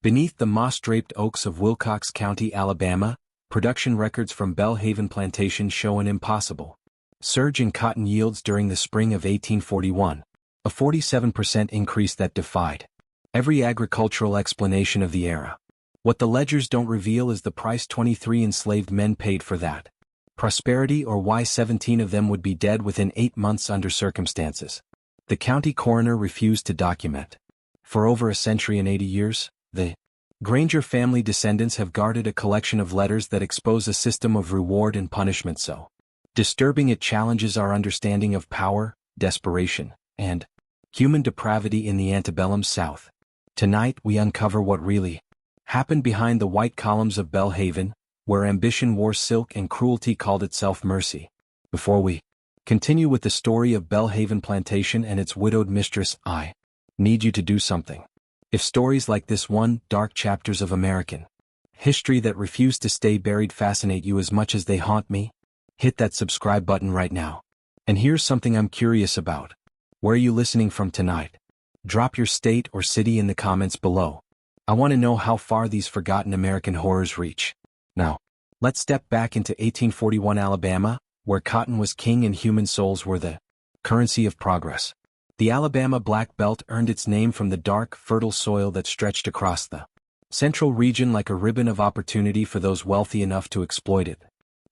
Beneath the moss-draped oaks of Wilcox County, Alabama, production records from Belhaven Plantation show an impossible surge in cotton yields during the spring of 1841, a 47% increase that defied every agricultural explanation of the era. What the ledgers don't reveal is the price 23 enslaved men paid for that prosperity, or why 17 of them would be dead within 8 months under circumstances the county coroner refused to document. For over a century and 80 years, the Granger family descendants have guarded a collection of letters that expose a system of reward and punishment so disturbing it challenges our understanding of power, desperation, and human depravity in the antebellum South. Tonight we uncover what really happened behind the white columns of Belhaven, where ambition wore silk and cruelty called itself mercy. Before we continue with the story of Belhaven Plantation and its widowed mistress, I need you to do something. If stories like this dark chapters of American history that refuse to stay buried fascinate you as much as they haunt me, hit that subscribe button right now. And here's something I'm curious about. Where are you listening from tonight? Drop your state or city in the comments below. I want to know how far these forgotten American horrors reach. Now, let's step back into 1841 Alabama, where cotton was king and human souls were the currency of progress. The Alabama Black Belt earned its name from the dark, fertile soil that stretched across the central region like a ribbon of opportunity for those wealthy enough to exploit it.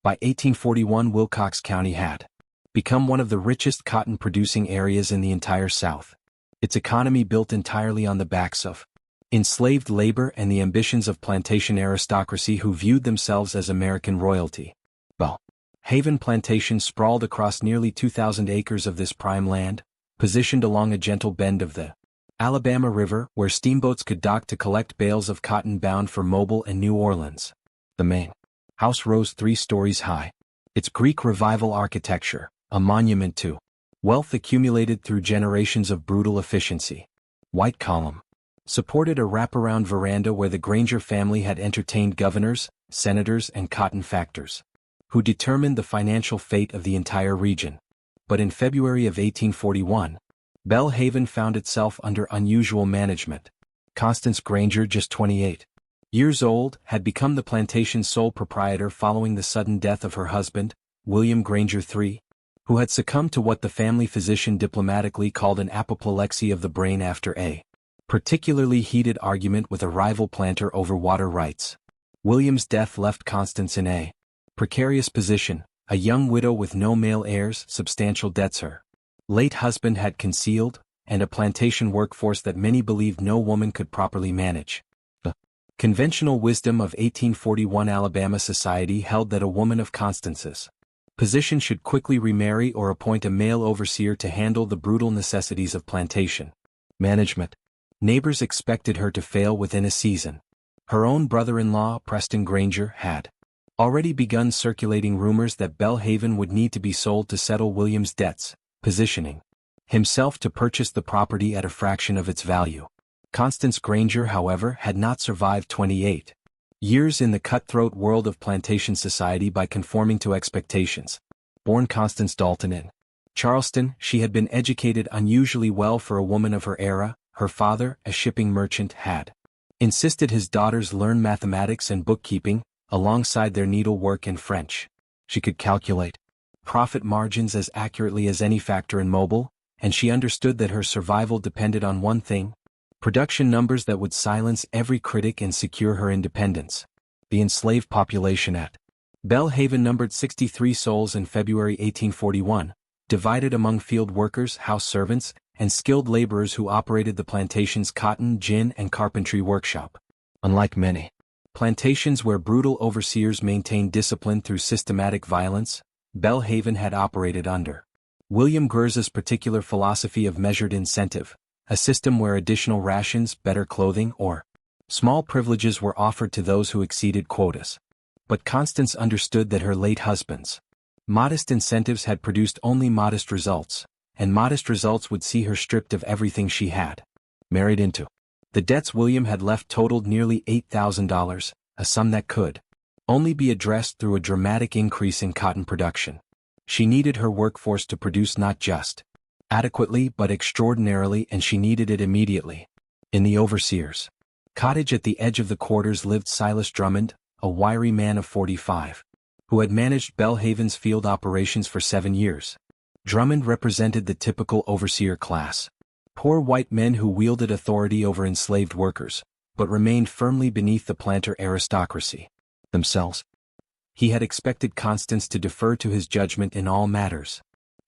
By 1841, Wilcox County had become one of the richest cotton-producing areas in the entire South. Its economy built entirely on the backs of enslaved labor and the ambitions of plantation aristocracy who viewed themselves as American royalty. Belhaven Plantation sprawled across nearly 2,000 acres of this prime land, positioned along a gentle bend of the Alabama River where steamboats could dock to collect bales of cotton bound for Mobile and New Orleans. The main house rose 3 stories high. Its Greek Revival architecture, a monument to wealth accumulated through generations of brutal efficiency. White column supported a wraparound veranda where the Granger family had entertained governors, senators, and cotton factors, who determined the financial fate of the entire region. But in February of 1841, Belhaven found itself under unusual management. Constance Granger, just 28 years old, had become the plantation's sole proprietor following the sudden death of her husband, William Granger III, who had succumbed to what the family physician diplomatically called an apoplexy of the brain after a particularly heated argument with a rival planter over water rights. William's death left Constance in a precarious position, a young widow with no male heirs, substantial debts her late husband had concealed, and a plantation workforce that many believed no woman could properly manage. The conventional wisdom of 1841 Alabama society held that a woman of Constance's position should quickly remarry or appoint a male overseer to handle the brutal necessities of plantation management. Neighbors expected her to fail within a season. Her own brother-in-law, Preston Granger, had already begun circulating rumors that Belhaven would need to be sold to settle William's debts, positioning himself to purchase the property at a fraction of its value. Constance Granger, however, had not survived 28 years in the cutthroat world of plantation society by conforming to expectations. Born Constance Dalton in Charleston, she had been educated unusually well for a woman of her era. Her father, a shipping merchant, had insisted his daughters learn mathematics and bookkeeping, alongside their needlework and French. She could calculate profit margins as accurately as any factor in Mobile, and she understood that her survival depended on one thing: production numbers that would silence every critic and secure her independence. The enslaved population at Belhaven numbered 63 souls in February 1841, divided among field workers, house servants, and skilled laborers who operated the plantation's cotton, gin, and carpentry workshop. Unlike many plantations where brutal overseers maintained discipline through systematic violence, Belhaven had operated under William Gurza's particular philosophy of measured incentive, a system where additional rations, better clothing, or small privileges were offered to those who exceeded quotas. But Constance understood that her late husband's modest incentives had produced only modest results, and modest results would see her stripped of everything she had married into. The debts William had left totaled nearly $8,000, a sum that could only be addressed through a dramatic increase in cotton production. She needed her workforce to produce not just adequately but extraordinarily, and she needed it immediately. In the overseer's Cottage at the edge of the quarters lived Silas Drummond, a wiry man of 45, who had managed Belhaven's field operations for 7 years. Drummond represented the typical overseer class. Poor white men who wielded authority over enslaved workers, but remained firmly beneath the planter aristocracy themselves. He had expected Constance to defer to his judgment in all matters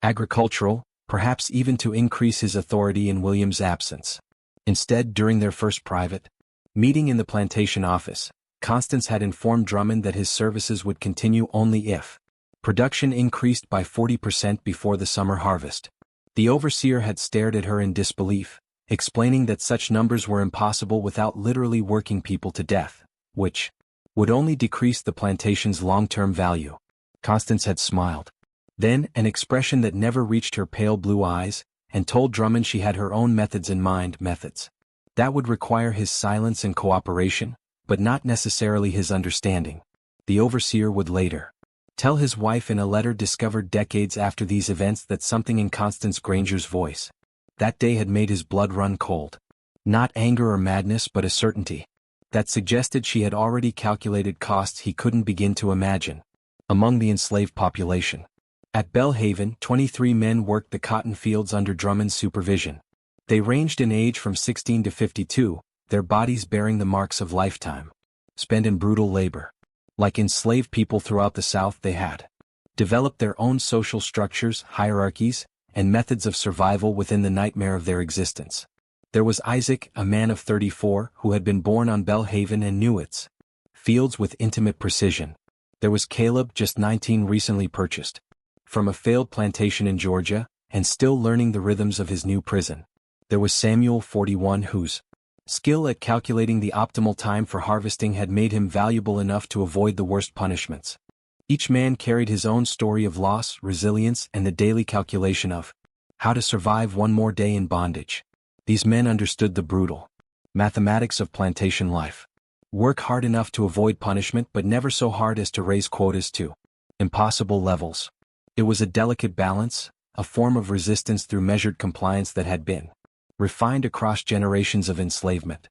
agricultural, perhaps even to increase his authority in William's absence. Instead, during their first private meeting in the plantation office, Constance had informed Drummond that his services would continue only if production increased by 40% before the summer harvest. The overseer had stared at her in disbelief, explaining that such numbers were impossible without literally working people to death, which would only decrease the plantation's long-term value. Constance had smiled. Then, an expression that never reached her pale blue eyes, and told Drummond she had her own methods in mind, methods that would require his silence and cooperation, but not necessarily his understanding. The overseer would later tell his wife in a letter discovered decades after these events that something in Constance Granger's voice that day had made his blood run cold. Not anger or madness, but a certainty that suggested she had already calculated costs he couldn't begin to imagine among the enslaved population. At Belhaven, 23 men worked the cotton fields under Drummond's supervision. They ranged in age from 16 to 52, their bodies bearing the marks of lifetime spent in brutal labor. Like enslaved people throughout the South, they had developed their own social structures, hierarchies, and methods of survival within the nightmare of their existence. There was Isaac, a man of 34, who had been born on Belhaven and knew its fields with intimate precision. There was Caleb, just 19, recently purchased from a failed plantation in Georgia, and still learning the rhythms of his new prison. There was Samuel, 41, whose skill at calculating the optimal time for harvesting had made him valuable enough to avoid the worst punishments. Each man carried his own story of loss, resilience, and the daily calculation of how to survive one more day in bondage. These men understood the brutal mathematics of plantation life. Work hard enough to avoid punishment, but never so hard as to raise quotas to impossible levels. It was a delicate balance, a form of resistance through measured compliance that had been refined across generations of enslavement.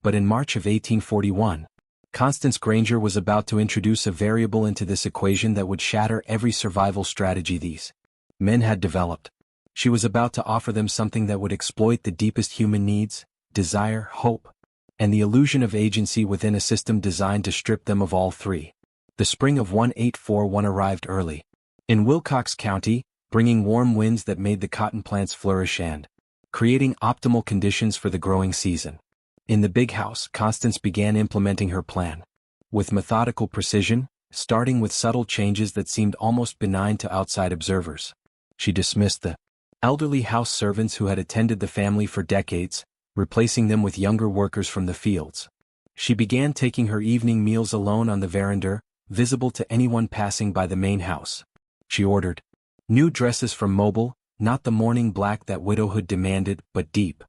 But in March of 1841, Constance Granger was about to introduce a variable into this equation that would shatter every survival strategy these men had developed. She was about to offer them something that would exploit the deepest human needs, desire, hope, and the illusion of agency within a system designed to strip them of all three. The spring of 1841 arrived early in Wilcox County, bringing warm winds that made the cotton plants flourish and creating optimal conditions for the growing season. In the big house, Constance began implementing her plan with methodical precision, starting with subtle changes that seemed almost benign to outside observers. She dismissed the elderly house servants who had attended the family for decades, replacing them with younger workers from the fields. She began taking her evening meals alone on the veranda, visible to anyone passing by the main house. She ordered new dresses from Mobile, not the morning black that widowhood demanded, but deep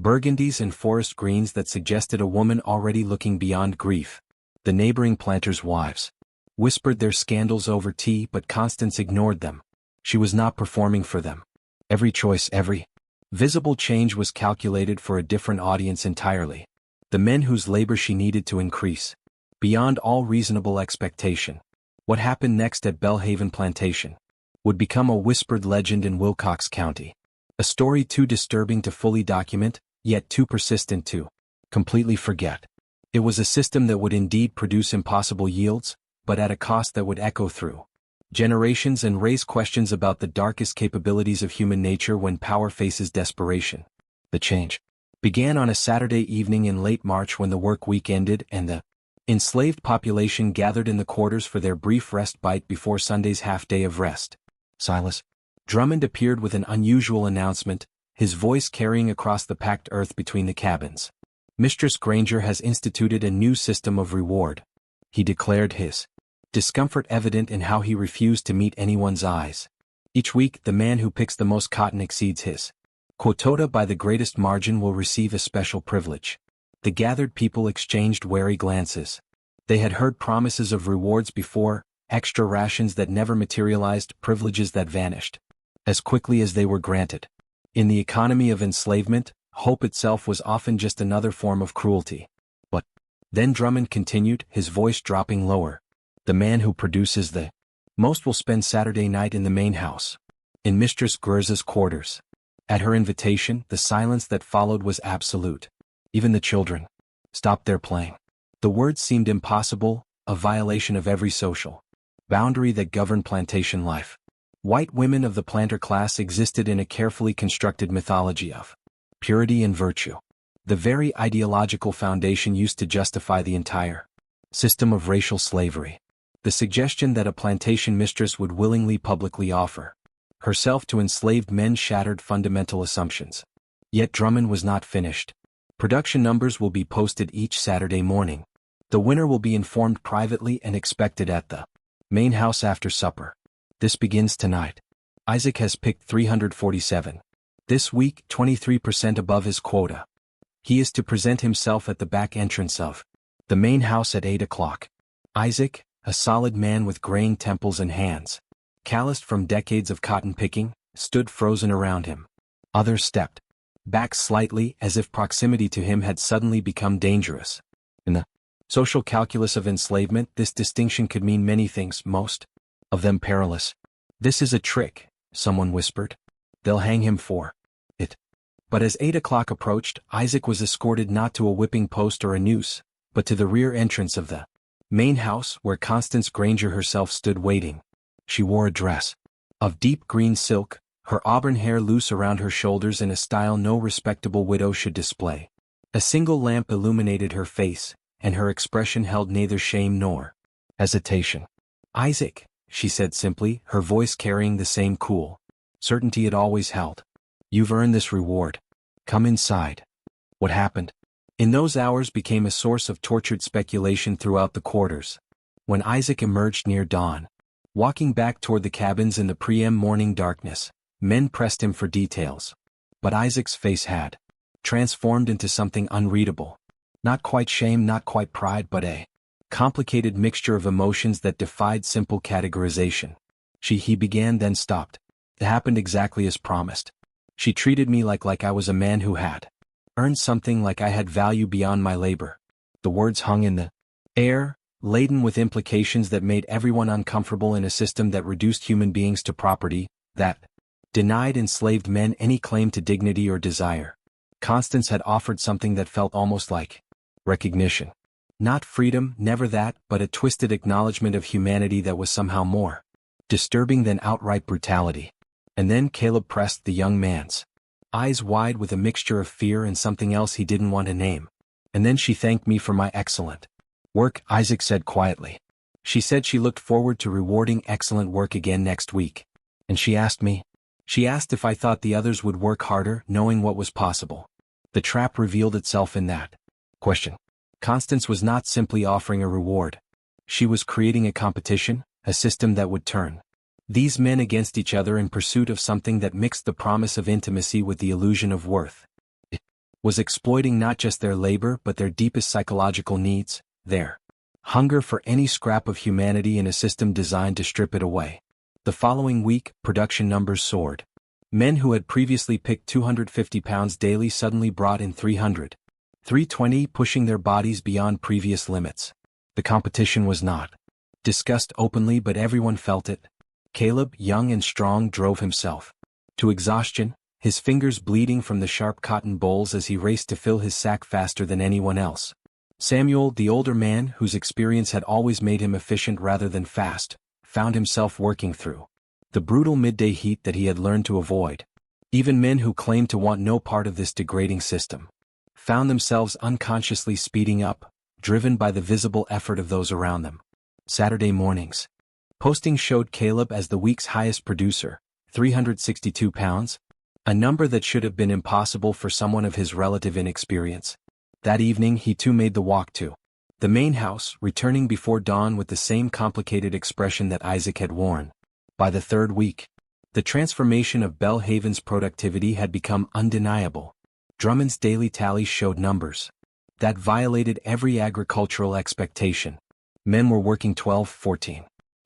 burgundies and forest greens that suggested a woman already looking beyond grief. The neighboring planters' wives whispered their scandals over tea, but Constance ignored them. She was not performing for them. Every choice, every visible change was calculated for a different audience entirely. The men whose labor she needed to increase beyond all reasonable expectation. What happened next at Belhaven Plantation would become a whispered legend in Wilcox County. A story too disturbing to fully document, yet too persistent to completely forget. It was a system that would indeed produce impossible yields, but at a cost that would echo through generations and raise questions about the darkest capabilities of human nature when power faces desperation. The change began on a Saturday evening in late March when the work week ended and the enslaved population gathered in the quarters for their brief respite before Sunday's half-day of rest. Silas Drummond appeared with an unusual announcement, his voice carrying across the packed earth between the cabins. Mistress Granger has instituted a new system of reward, he declared, his discomfort evident in how he refused to meet anyone's eyes. Each week, the man who picks the most cotton exceeds his quota by the greatest margin will receive a special privilege. The gathered people exchanged wary glances. They had heard promises of rewards before, extra rations that never materialized, privileges that vanished as quickly as they were granted. In the economy of enslavement, hope itself was often just another form of cruelty. Then Drummond continued, his voice dropping lower. The man who produces the most will spend Saturday night in the main house, in Mistress Gurza's quarters. At her invitation, the silence that followed was absolute. Even the children stopped their playing. The words seemed impossible, a violation of every social boundary that governed plantation life. White women of the planter class existed in a carefully constructed mythology of purity and virtue, the very ideological foundation used to justify the entire system of racial slavery. The suggestion that a plantation mistress would willingly publicly offer herself to enslaved men shattered fundamental assumptions. Yet Drummond was not finished. Production numbers will be posted each Saturday morning. The winner will be informed privately and expected at the main house after supper. This begins tonight. Isaac has picked 347. This week, 23% above his quota. He is to present himself at the back entrance of the main house at 8 o'clock. Isaac, a solid man with graying temples and hands calloused from decades of cotton picking, stood frozen around him. Others stepped back slightly as if proximity to him had suddenly become dangerous. In the social calculus of enslavement, this distinction could mean many things, most of them perilous. "This is a trick," someone whispered. "They'll hang him for it." But as 8 o'clock approached, Isaac was escorted not to a whipping post or a noose, but to the rear entrance of the main house where Constance Granger herself stood waiting. She wore a dress of deep green silk, her auburn hair loose around her shoulders in a style no respectable widow should display. A single lamp illuminated her face, and her expression held neither shame nor hesitation. "Isaac," she said simply, her voice carrying the same cool certainty it always held. "You've earned this reward. Come inside." What happened in those hours became a source of tortured speculation throughout the quarters. When Isaac emerged near dawn, walking back toward the cabins in the morning darkness, men pressed him for details. But Isaac's face had transformed into something unreadable. Not quite shame, not quite pride, but a complicated mixture of emotions that defied simple categorization. He began, then stopped. It happened exactly as promised. She treated me like I was a man who had earned something, like I had value beyond my labor. The words hung in the air, laden with implications that made everyone uncomfortable in a system that reduced human beings to property, that denied enslaved men any claim to dignity or desire. Constance had offered something that felt almost like recognition. Not freedom, never that, but a twisted acknowledgement of humanity that was somehow more disturbing than outright brutality. And then Caleb pressed the young man's eyes wide with a mixture of fear and something else he didn't want to name. "And then she thanked me for my excellent work," Isaac said quietly. "She said she looked forward to rewarding excellent work again next week. And she asked if I thought the others would work harder, knowing what was possible." The trap revealed itself in that question. Constance was not simply offering a reward. She was creating a competition, a system that would turn these men against each other in pursuit of something that mixed the promise of intimacy with the illusion of worth. It was exploiting not just their labor but their deepest psychological needs, their hunger for any scrap of humanity in a system designed to strip it away. The following week, production numbers soared. Men who had previously picked 250 pounds daily suddenly brought in 300, 320, pushing their bodies beyond previous limits. The competition was not discussed openly, but everyone felt it. Caleb, young and strong, drove himself to exhaustion, his fingers bleeding from the sharp cotton bowls as he raced to fill his sack faster than anyone else. Samuel, the older man, whose experience had always made him efficient rather than fast, found himself working through the brutal midday heat that he had learned to avoid. Even men who claimed to want no part of this degrading system found themselves unconsciously speeding up, driven by the visible effort of those around them. Saturday mornings. Postings showed Caleb as the week's highest producer, 362 pounds, a number that should have been impossible for someone of his relative inexperience. That evening he too made the walk to the main house, returning before dawn with the same complicated expression that Isaac had worn. By the third week, the transformation of Belhaven's productivity had become undeniable. Drummond's daily tallies showed numbers that violated every agricultural expectation. Men were working 12, 14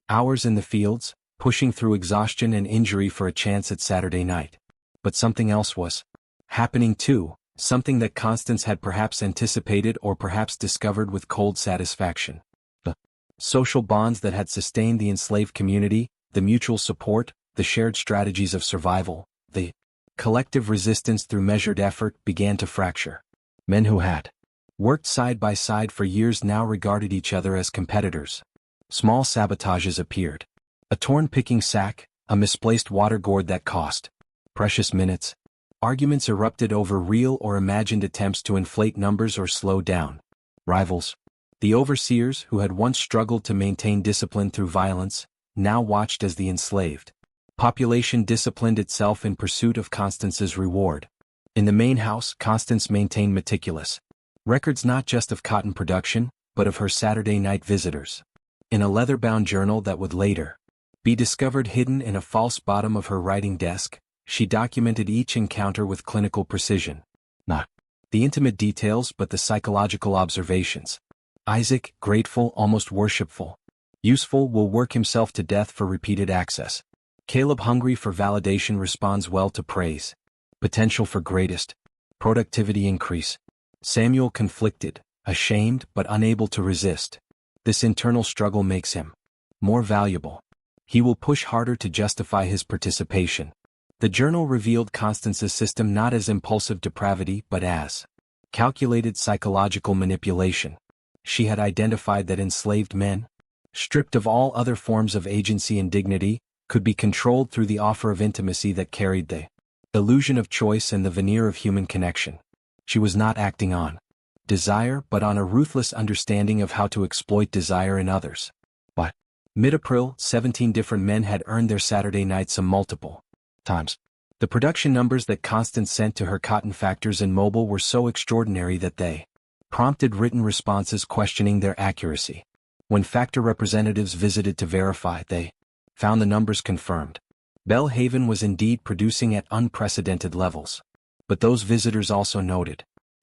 hours in the fields, pushing through exhaustion and injury for a chance at Saturday night. But something else was happening too. something that Constance had perhaps anticipated or perhaps discovered with cold satisfaction. The social bonds that had sustained the enslaved community, the mutual support, the shared strategies of survival, the collective resistance through measured effort began to fracture. Men who had worked side by side for years now regarded each other as competitors. Small sabotages appeared. A torn picking sack, a misplaced water gourd that cost precious minutes. Arguments erupted over real or imagined attempts to inflate numbers or slow down rivals. The overseers who had once struggled to maintain discipline through violence, now watched as the enslaved population disciplined itself in pursuit of Constance's reward. In the main house, Constance maintained meticulous records not just of cotton production, but of her Saturday night visitors. In a leather-bound journal that would later be discovered hidden in a false bottom of her writing desk, she documented each encounter with clinical precision. Not the intimate details but the psychological observations. Isaac, grateful, almost worshipful. Useful, will work himself to death for repeated access. Caleb, hungry for validation, responds well to praise. Potential for greatest productivity increase. Samuel, conflicted, ashamed but unable to resist. This internal struggle makes him more valuable. He will push harder to justify his participation. The journal revealed Constance's system not as impulsive depravity but as calculated psychological manipulation. She had identified that enslaved men, stripped of all other forms of agency and dignity, could be controlled through the offer of intimacy that carried the illusion of choice and the veneer of human connection. She was not acting on desire but on a ruthless understanding of how to exploit desire in others. By mid-April, 17 different men had earned their Saturday night some multiple times. The production numbers that Constance sent to her cotton factors in Mobile were so extraordinary that they prompted written responses questioning their accuracy. When factor representatives visited to verify, they found the numbers confirmed. Belhaven was indeed producing at unprecedented levels. But those visitors also noted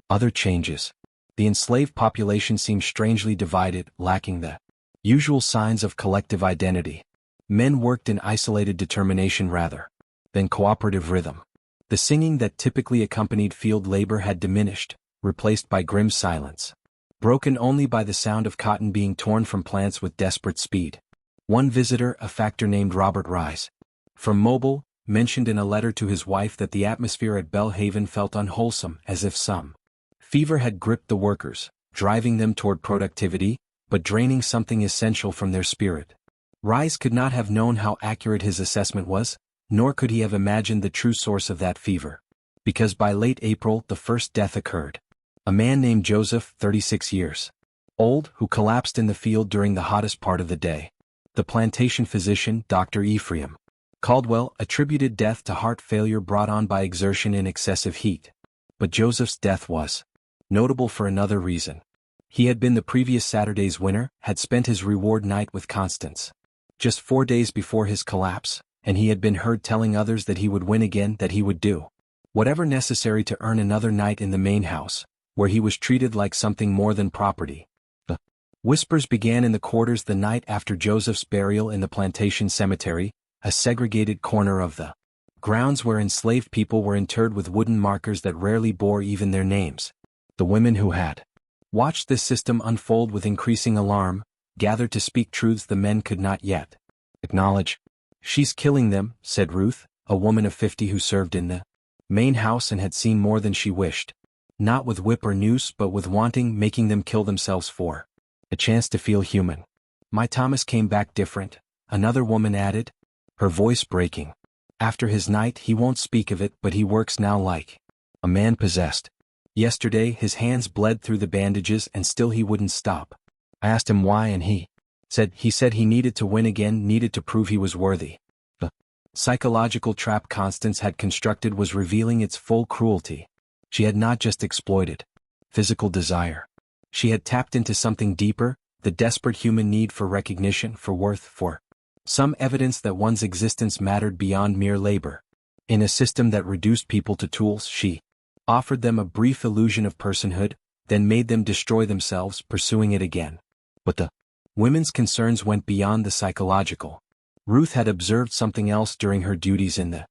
other changes. The enslaved population seemed strangely divided, lacking the usual signs of collective identity. Men worked in isolated determination rather than cooperative rhythm. The singing that typically accompanied field labor had diminished, replaced by grim silence, broken only by the sound of cotton being torn from plants with desperate speed. One visitor, a factor named Robert Rise, from Mobile, mentioned in a letter to his wife that the atmosphere at Belhaven felt unwholesome, as if some fever had gripped the workers, driving them toward productivity, but draining something essential from their spirit. Rise could not have known how accurate his assessment was, nor could he have imagined the true source of that fever. Because by late April the first death occurred. A man named Joseph, 36 years old, who collapsed in the field during the hottest part of the day. The plantation physician, Dr. Ephraim Caldwell, attributed death to heart failure brought on by exertion in excessive heat. But Joseph's death was notable for another reason. He had been the previous Saturday's winner, had spent his reward night with Constance just 4 days before his collapse, and he had been heard telling others that he would win again, that he would do whatever necessary to earn another night in the main house, where he was treated like something more than property. The whispers began in the quarters the night after Joseph's burial in the plantation cemetery, a segregated corner of the grounds where enslaved people were interred with wooden markers that rarely bore even their names. The women who had watched this system unfold with increasing alarm gathered to speak truths the men could not yet acknowledge. "She's killing them," said Ruth, a woman of 50 who served in the main house and had seen more than she wished. Not with whip or noose but with making them kill themselves for a chance to feel human. "My Thomas came back different," another woman added, her voice breaking. "After his night he won't speak of it, but he works now like a man possessed. Yesterday his hands bled through the bandages and still he wouldn't stop. I asked him why and he said he needed to win again, needed to prove he was worthy." The psychological trap Constance had constructed was revealing its full cruelty. She had not just exploited physical desire. She had tapped into something deeper, the desperate human need for recognition, for worth, for some evidence that one's existence mattered beyond mere labor. In a system that reduced people to tools, she offered them a brief illusion of personhood, then made them destroy themselves, pursuing it again. But the women's concerns went beyond the psychological. Ruth had observed something else during her duties in the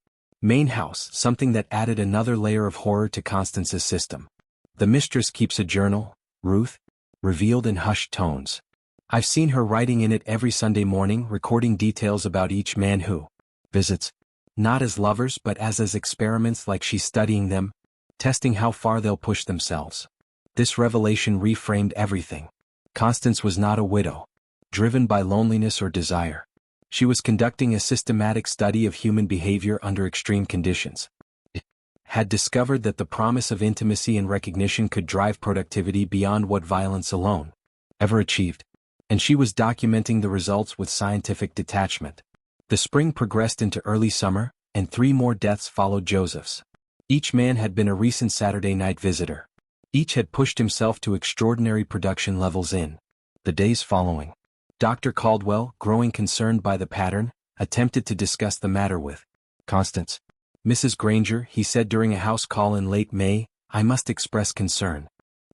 Main house, something that added another layer of horror to Constance's system. The mistress keeps a journal, Ruth, revealed in hushed tones. I've seen her writing in it every Sunday morning, recording details about each man who visits. Not as lovers but as experiments, like she's studying them, testing how far they'll push themselves. This revelation reframed everything. Constance was not a widow, driven by loneliness or desire. She was conducting a systematic study of human behavior under extreme conditions. It had discovered that the promise of intimacy and recognition could drive productivity beyond what violence alone ever achieved. And she was documenting the results with scientific detachment. The spring progressed into early summer, and 3 more deaths followed Joseph's. Each man had been a recent Saturday night visitor. Each had pushed himself to extraordinary production levels in the days following. Dr. Caldwell, growing concerned by the pattern, attempted to discuss the matter with Constance. Mrs. Granger, he said during a house call in late May, I must express concern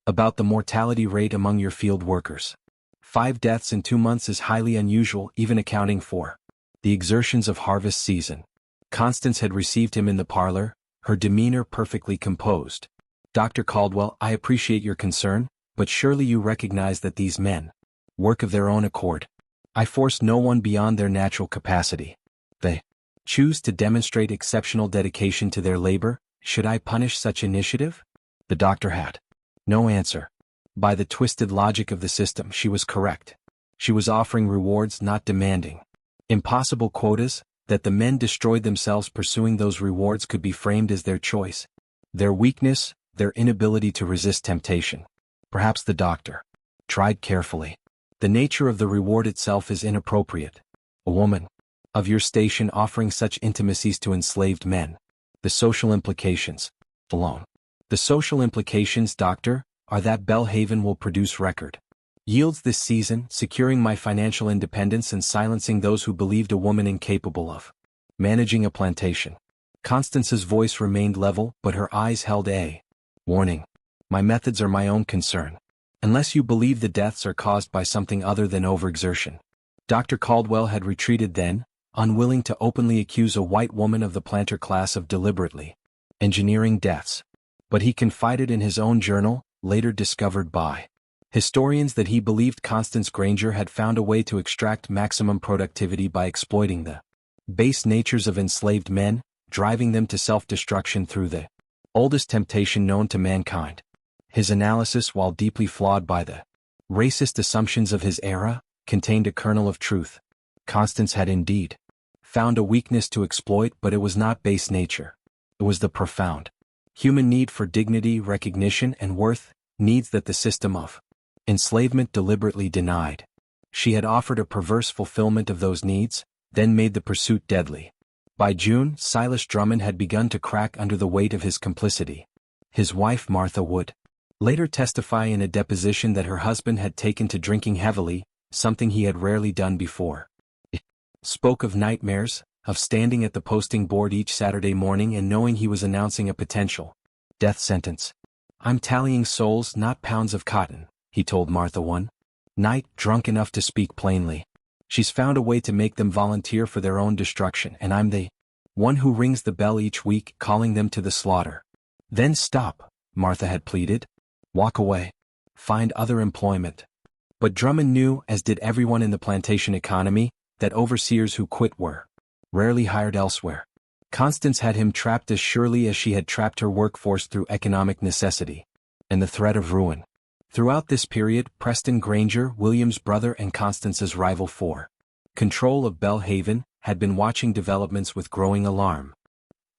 about the mortality rate among your field workers. 5 deaths in 2 months is highly unusual, even accounting for the exertions of harvest season. Constance had received him in the parlor, her demeanor perfectly composed. Dr. Caldwell, I appreciate your concern, but surely you recognize that these men work of their own accord. I force no one beyond their natural capacity. They choose to demonstrate exceptional dedication to their labor. Should I punish such initiative? The doctor had no answer. By the twisted logic of the system, she was correct. She was offering rewards, not demanding impossible quotas. That the men destroyed themselves pursuing those rewards could be framed as their choice, their weakness, their inability to resist temptation. Perhaps the doctor tried carefully. The nature of the reward itself is inappropriate. A woman of your station offering such intimacies to enslaved men. The social implications alone. The social implications, doctor, are that Belhaven will produce record yields this season, securing my financial independence and silencing those who believed a woman incapable of managing a plantation. Constance's voice remained level, but her eyes held a warning. My methods are my own concern. Unless you believe the deaths are caused by something other than overexertion. Dr. Caldwell had retreated then, unwilling to openly accuse a white woman of the planter class of deliberately engineering deaths. But he confided in his own journal, later discovered by historians, that he believed Constance Granger had found a way to extract maximum productivity by exploiting the base natures of enslaved men, driving them to self-destruction through the oldest temptation known to mankind. His analysis, while deeply flawed by the racist assumptions of his era, contained a kernel of truth. Constance had indeed found a weakness to exploit, but it was not base nature. It was the profound human need for dignity, recognition, and worth, needs that the system of enslavement deliberately denied. She had offered a perverse fulfillment of those needs, then made the pursuit deadly. By June, Silas Drummond had begun to crack under the weight of his complicity. His wife Martha would later testify in a deposition that her husband had taken to drinking heavily, something he had rarely done before. It spoke of nightmares, of standing at the posting board each Saturday morning and knowing he was announcing a potential death sentence. I'm tallying souls, not pounds of cotton, he told Martha one night, drunk enough to speak plainly. She's found a way to make them volunteer for their own destruction, and I'm the one who rings the bell each week, calling them to the slaughter. Then stop, Martha had pleaded. Walk away. Find other employment. But Drummond knew, as did everyone in the plantation economy, that overseers who quit were rarely hired elsewhere. Constance had him trapped as surely as she had trapped her workforce through economic necessity and the threat of ruin. Throughout this period, Preston Granger, William's brother and Constance's rival for control of Belhaven, had been watching developments with growing alarm.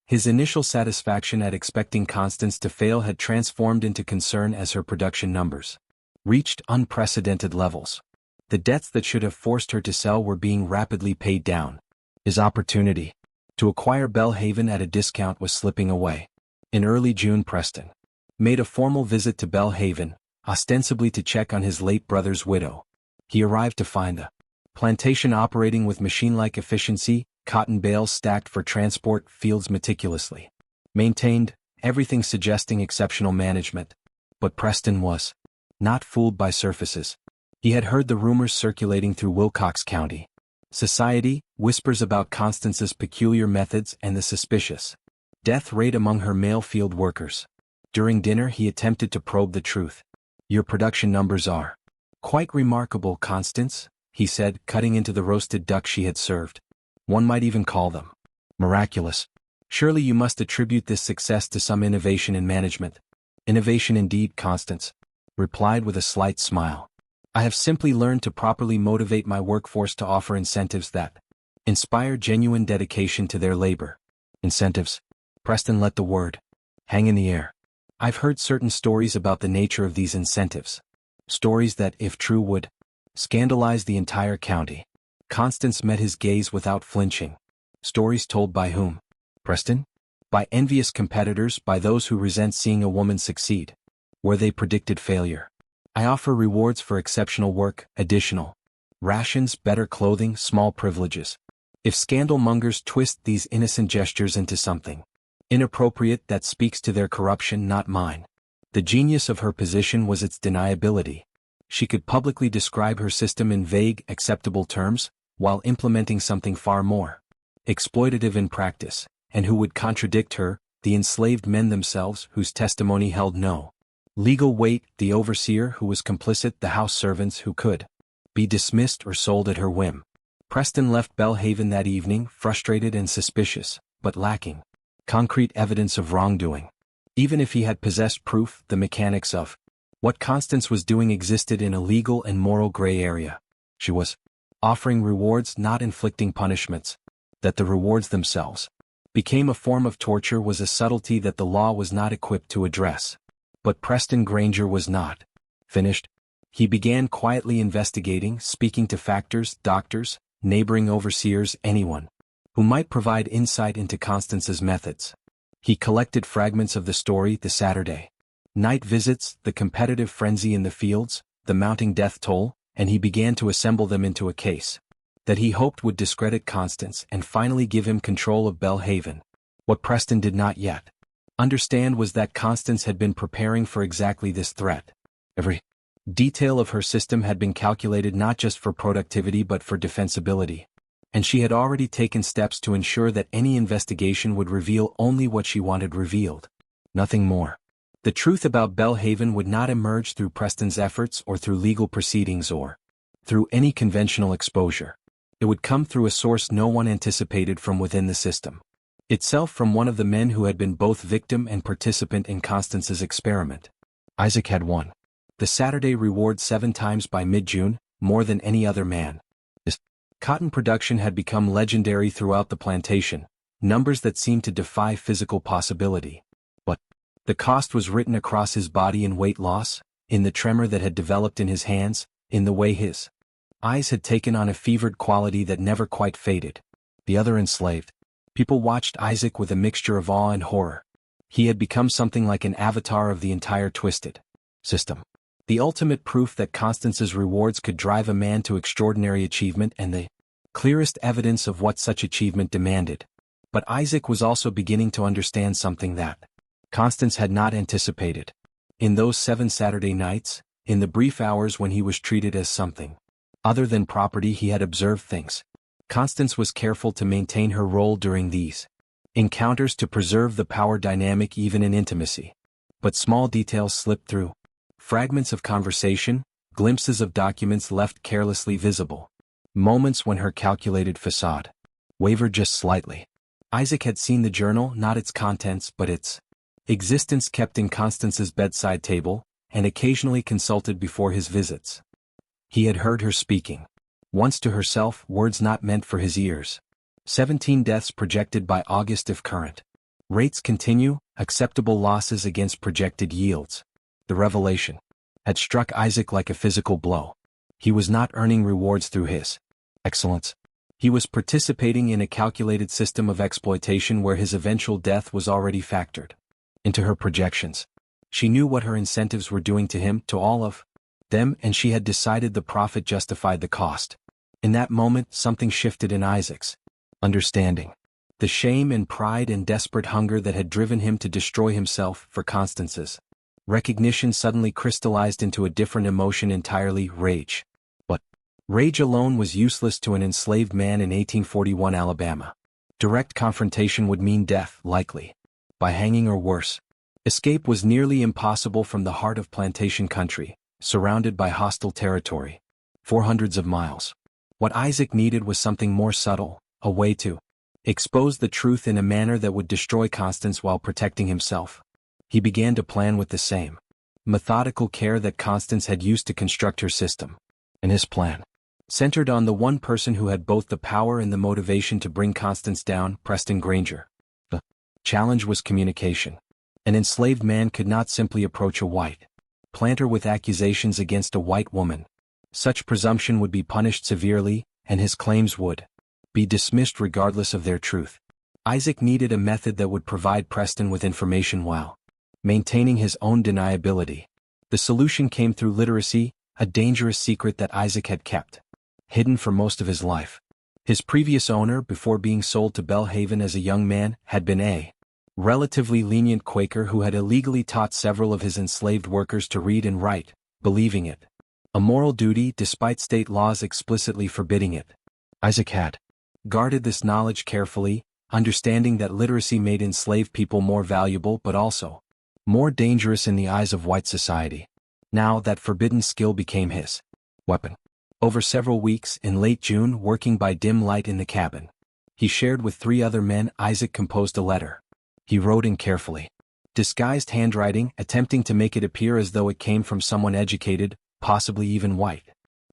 His initial satisfaction at expecting Constance to fail had transformed into concern as her production numbers reached unprecedented levels. The debts that should have forced her to sell were being rapidly paid down. His opportunity to acquire Belhaven at a discount was slipping away. In early June, Preston made a formal visit to Belhaven, ostensibly to check on his late brother's widow. He arrived to find the plantation operating with machine-like efficiency, cotton bales stacked for transport, fields meticulously maintained, everything suggesting exceptional management. But Preston was not fooled by surfaces. He had heard the rumors circulating through Wilcox County society, whispers about Constance's peculiar methods and the suspicious Death rate among her male field workers. During dinner he attempted to probe the truth. Your production numbers are quite remarkable, Constance, he said, cutting into the roasted duck she had served. One might even call them miraculous. Surely you must attribute this success to some innovation in management. Innovation indeed, Constance replied with a slight smile. I have simply learned to properly motivate my workforce to offer incentives that inspire genuine dedication to their labor. Incentives? Preston let the word hang in the air. I've heard certain stories about the nature of these incentives. Stories that, if true, would scandalize the entire county. Constance met his gaze without flinching. Stories told by whom? Preston? By envious competitors, by those who resent seeing a woman succeed. Where they predicted failure. I offer rewards for exceptional work, additional rations, better clothing, small privileges. If scandal-mongers twist these innocent gestures into something inappropriate, that speaks to their corruption, not mine. The genius of her position was its deniability. She could publicly describe her system in vague, acceptable terms, while implementing something far more exploitative in practice, and who would contradict her, the enslaved men themselves whose testimony held no legal weight, the overseer who was complicit, the house servants who could be dismissed or sold at her whim. Preston left Belhaven that evening, frustrated and suspicious, but lacking concrete evidence of wrongdoing. Even if he had possessed proof, the mechanics of what Constance was doing existed in a legal and moral gray area. She was offering rewards, not inflicting punishments. That the rewards themselves became a form of torture was a subtlety that the law was not equipped to address. But Preston Granger was not finished. He began quietly investigating, speaking to factors, doctors, neighboring overseers, anyone who might provide insight into Constance's methods. He collected fragments of the story, the Saturday night visits, the competitive frenzy in the fields, the mounting death toll, and he began to assemble them into a case that he hoped would discredit Constance and finally give him control of Belhaven. What Preston did not yet understand was that Constance had been preparing for exactly this threat. Every detail of her system had been calculated not just for productivity but for defensibility. And she had already taken steps to ensure that any investigation would reveal only what she wanted revealed. Nothing more. The truth about Belhaven would not emerge through Preston's efforts or through legal proceedings or through any conventional exposure. It would come through a source no one anticipated from within the system itself, from one of the men who had been both victim and participant in Constance's experiment. Isaac had won the Saturday reward 7 times by mid-June, more than any other man. His cotton production had become legendary throughout the plantation, numbers that seemed to defy physical possibility. But the cost was written across his body in weight loss, in the tremor that had developed in his hands, in the way his eyes had taken on a fevered quality that never quite faded. The other enslaved people watched Isaac with a mixture of awe and horror. He had become something like an avatar of the entire twisted system. The ultimate proof that Constance's rewards could drive a man to extraordinary achievement, and the clearest evidence of what such achievement demanded. But Isaac was also beginning to understand something that Constance had not anticipated. In those 7 Saturday nights, in the brief hours when he was treated as something other than property, he had observed things. Constance was careful to maintain her role during these encounters, to preserve the power dynamic even in intimacy. But small details slipped through. Fragments of conversation, glimpses of documents left carelessly visible. Moments when her calculated facade wavered just slightly. Isaac had seen the journal, not its contents but its existence, kept in Constance's bedside table, and occasionally consulted before his visits. He had heard her speaking. Once to herself, words not meant for his ears. 17 deaths projected by August if current rates continue, acceptable losses against projected yields. The revelation had struck Isaac like a physical blow. He was not earning rewards through his excellence. He was participating in a calculated system of exploitation where his eventual death was already factored into her projections. She knew what her incentives were doing to him, to all of them, and she had decided the profit justified the cost. In that moment, something shifted in Isaac's understanding. The shame and pride and desperate hunger that had driven him to destroy himself for Constance's recognition suddenly crystallized into a different emotion entirely: rage. But rage alone was useless to an enslaved man in 1841 Alabama. Direct confrontation would mean death, likely. by hanging or worse. Escape was nearly impossible from the heart of plantation country, surrounded by hostile territory. 400s of miles. What Isaac needed was something more subtle, a way to expose the truth in a manner that would destroy Constance while protecting himself. He began to plan with the same methodical care that Constance had used to construct her system. And his plan centered on the one person who had both the power and the motivation to bring Constance down, Preston Granger. The challenge was communication. An enslaved man could not simply approach a white planter with accusations against a white woman. Such presumption would be punished severely, and his claims would be dismissed regardless of their truth. Isaac needed a method that would provide Preston with information while maintaining his own deniability. The solution came through literacy, a dangerous secret that Isaac had kept hidden for most of his life. His previous owner, before being sold to Belhaven as a young man, had been a relatively lenient Quaker who had illegally taught several of his enslaved workers to read and write, believing it a moral duty despite state laws explicitly forbidding it. Isaac had guarded this knowledge carefully, understanding that literacy made enslaved people more valuable but also more dangerous in the eyes of white society. Now that forbidden skill became his weapon. Over several weeks, in late June, working by dim light in the cabin he shared with 3 other men, Isaac composed a letter. He wrote in carefully disguised handwriting, attempting to make it appear as though it came from someone educated, possibly even white.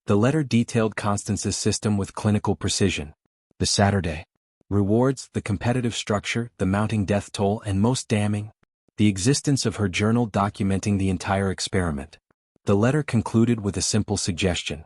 The letter detailed Constance's system with clinical precision. The Saturday rewards, the competitive structure, the mounting death toll, and most damning, the existence of her journal documenting the entire experiment. The letter concluded with a simple suggestion.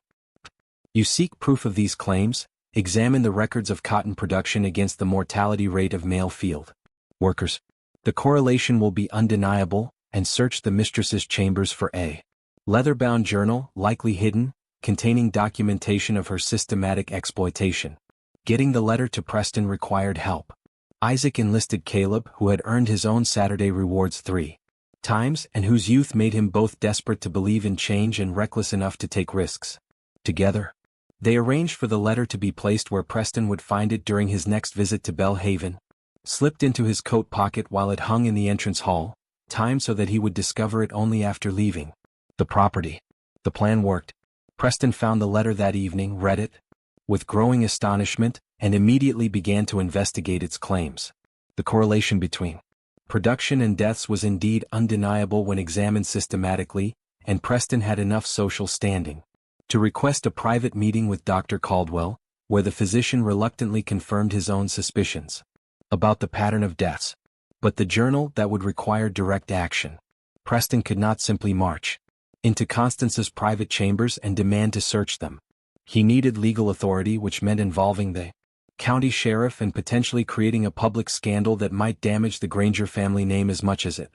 You seek proof of these claims? Examine the records of cotton production against the mortality rate of male field workers. The correlation will be undeniable, and search the mistress's chambers for a leather-bound journal, likely hidden, containing documentation of her systematic exploitation. Getting the letter to Preston required help. Isaac enlisted Caleb, who had earned his own Saturday rewards 3 times and whose youth made him both desperate to believe in change and reckless enough to take risks. Together, they arranged for the letter to be placed where Preston would find it during his next visit to Belhaven. Slipped into his coat pocket while it hung in the entrance hall, timed so that he would discover it only after leaving the property. The plan worked. Preston found the letter that evening, read it with growing astonishment, and immediately began to investigate its claims. The correlation between production and deaths was indeed undeniable when examined systematically, and Preston had enough social standing to request a private meeting with Dr. Caldwell, where the physician reluctantly confirmed his own suspicions about the pattern of deaths. But the journal, that would require direct action. Preston could not simply march into Constance's private chambers and demand to search them. He needed legal authority, which meant involving the county sheriff and potentially creating a public scandal that might damage the Granger family name as much as it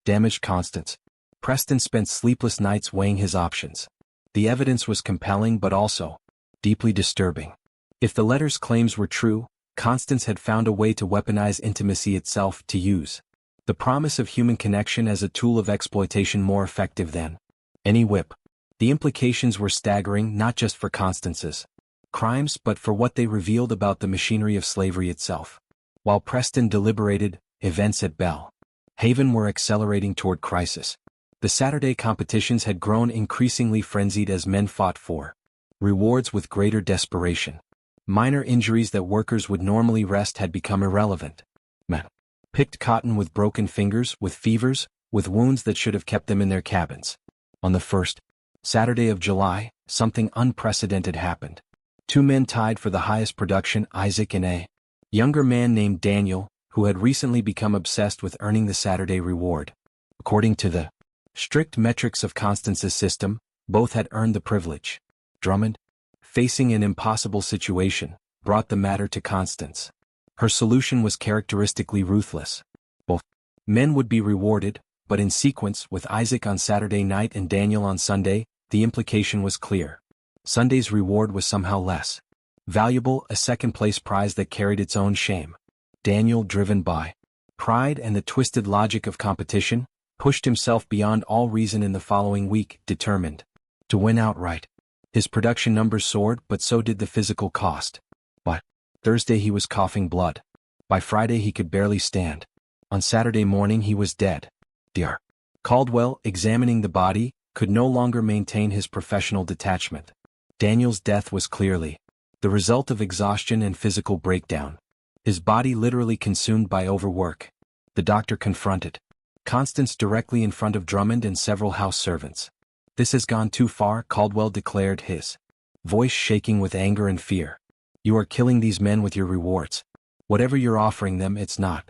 damaged Constance. Preston spent sleepless nights weighing his options. The evidence was compelling but also deeply disturbing. If the letter's claims were true, Constance had found a way to weaponize intimacy itself, to use the promise of human connection as a tool of exploitation more effective than any whip. The implications were staggering, not just for Constance's crimes but for what they revealed about the machinery of slavery itself. While Preston deliberated, events at Belhaven were accelerating toward crisis. The Saturday competitions had grown increasingly frenzied as men fought for rewards with greater desperation. Minor injuries that workers would normally rest had become irrelevant. Men picked cotton with broken fingers, with fevers, with wounds that should have kept them in their cabins. On the first Saturday of July, something unprecedented happened. 2 men tied for the highest production, Isaac and a younger man named Daniel, who had recently become obsessed with earning the Saturday reward. According to the strict metrics of Constance's system, both had earned the privilege. Drummond, facing an impossible situation, brought the matter to Constance. Her solution was characteristically ruthless. Both men would be rewarded, but in sequence, with Isaac on Saturday night and Daniel on Sunday. The implication was clear. Sunday's reward was somehow less valuable, a second-place prize that carried its own shame. Daniel, driven by pride and the twisted logic of competition, pushed himself beyond all reason in the following week, determined to win outright. His production numbers soared, but so did the physical cost. By Thursday he was coughing blood. By Friday he could barely stand. On Saturday morning he was dead. Dr. Caldwell, examining the body, could no longer maintain his professional detachment. Daniel's death was clearly the result of exhaustion and physical breakdown. His body literally consumed by overwork. The doctor confronted Constance directly in front of Drummond and several house servants. "This has gone too far," Caldwell declared, his voice shaking with anger and fear. "You are killing these men with your rewards. Whatever you're offering them, it's not."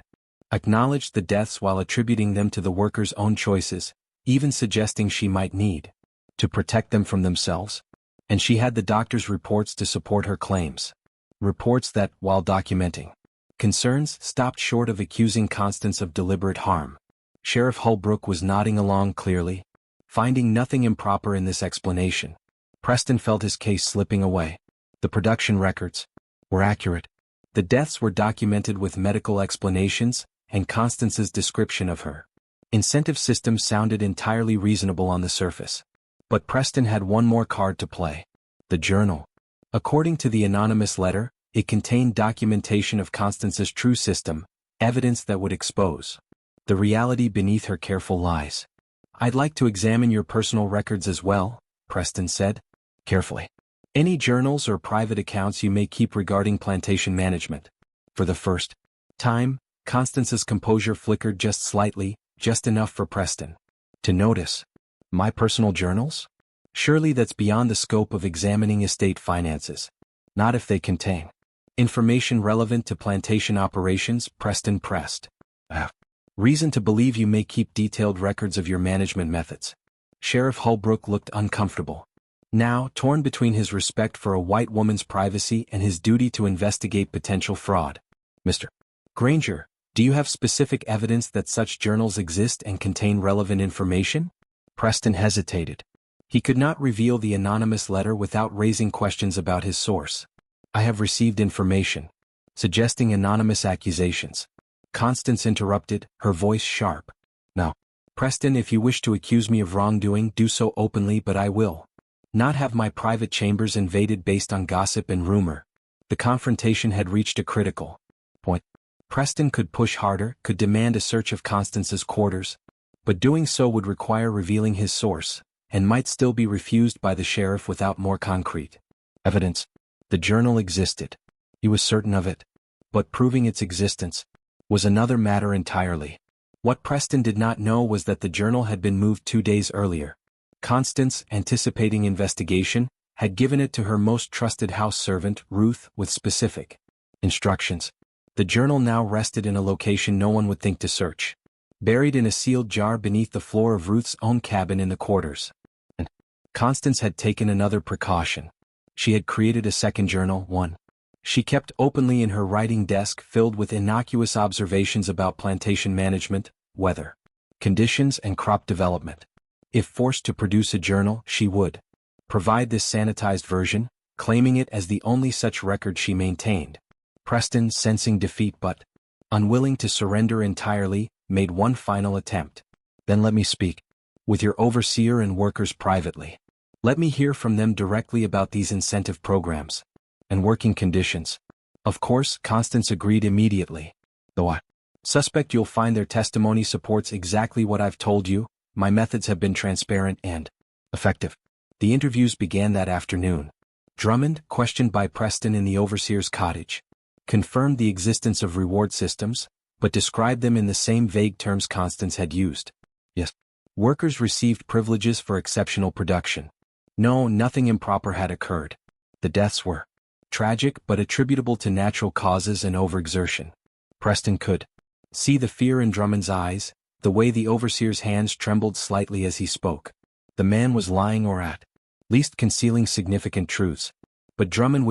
Acknowledged the deaths while attributing them to the workers' own choices, even suggesting she might need to protect them from themselves. And she had the doctor's reports to support her claims. Reports that, while documenting concerns, stopped short of accusing Constance of deliberate harm. Sheriff Holbrook was nodding along clearly, finding nothing improper in this explanation. Preston felt his case slipping away. The production records were accurate. The deaths were documented with medical explanations, and Constance's description of her incentive system sounded entirely reasonable on the surface. But Preston had one more card to play: the journal. According to the anonymous letter, it contained documentation of Constance's true system, evidence that would expose the reality beneath her careful lies. "I'd like to examine your personal records as well," Preston said, carefully. "Any journals or private accounts you may keep regarding plantation management." For the first time, Constance's composure flickered just slightly, just enough for Preston to notice. "My personal journals? Surely that's beyond the scope of examining estate finances. Not if they contain information relevant to plantation operations," Preston pressed. "Reason to believe you may keep detailed records of your management methods." Sheriff Holbrook looked uncomfortable, now torn between his respect for a white woman's privacy and his duty to investigate potential fraud. "Mr. Granger, do you have specific evidence that such journals exist and contain relevant information?" Preston hesitated. He could not reveal the anonymous letter without raising questions about his source. "I have received information suggesting anonymous accusations." Constance interrupted, her voice sharp. "Now, Preston, if you wish to accuse me of wrongdoing, do so openly, but I will not have my private chambers invaded based on gossip and rumor." The confrontation had reached a critical point. Preston could push harder, could demand a search of Constance's quarters, but doing so would require revealing his source, and might still be refused by the sheriff without more concrete evidence. The journal existed. He was certain of it. But proving its existence was another matter entirely. What Preston did not know was that the journal had been moved 2 days earlier. Constance, anticipating investigation, had given it to her most trusted house servant, Ruth, with specific instructions. The journal now rested in a location no one would think to search, buried in a sealed jar beneath the floor of Ruth's own cabin in the quarters. And Constance had taken another precaution. She had created a second journal, one she kept openly in her writing desk, filled with innocuous observations about plantation management, weather conditions, and crop development. If forced to produce a journal, she would provide this sanitized version, claiming it as the only such record she maintained. Preston, sensing defeat but unwilling to surrender entirely, made one final attempt. "Then let me speak with your overseer and workers privately. Let me hear from them directly about these incentive programs and working conditions." Of course, Constance agreed immediately. "Though I suspect you'll find their testimony supports exactly what I've told you, my methods have been transparent and effective." The interviews began that afternoon. Drummond, questioned by Preston in the overseer's cottage, confirmed the existence of reward systems, but described them in the same vague terms Constance had used. Yes, workers received privileges for exceptional production. No, nothing improper had occurred. The deaths were tragic but attributable to natural causes and overexertion. Preston could see the fear in Drummond's eyes, the way the overseer's hands trembled slightly as he spoke. The man was lying, or at least concealing significant truths. But Drummond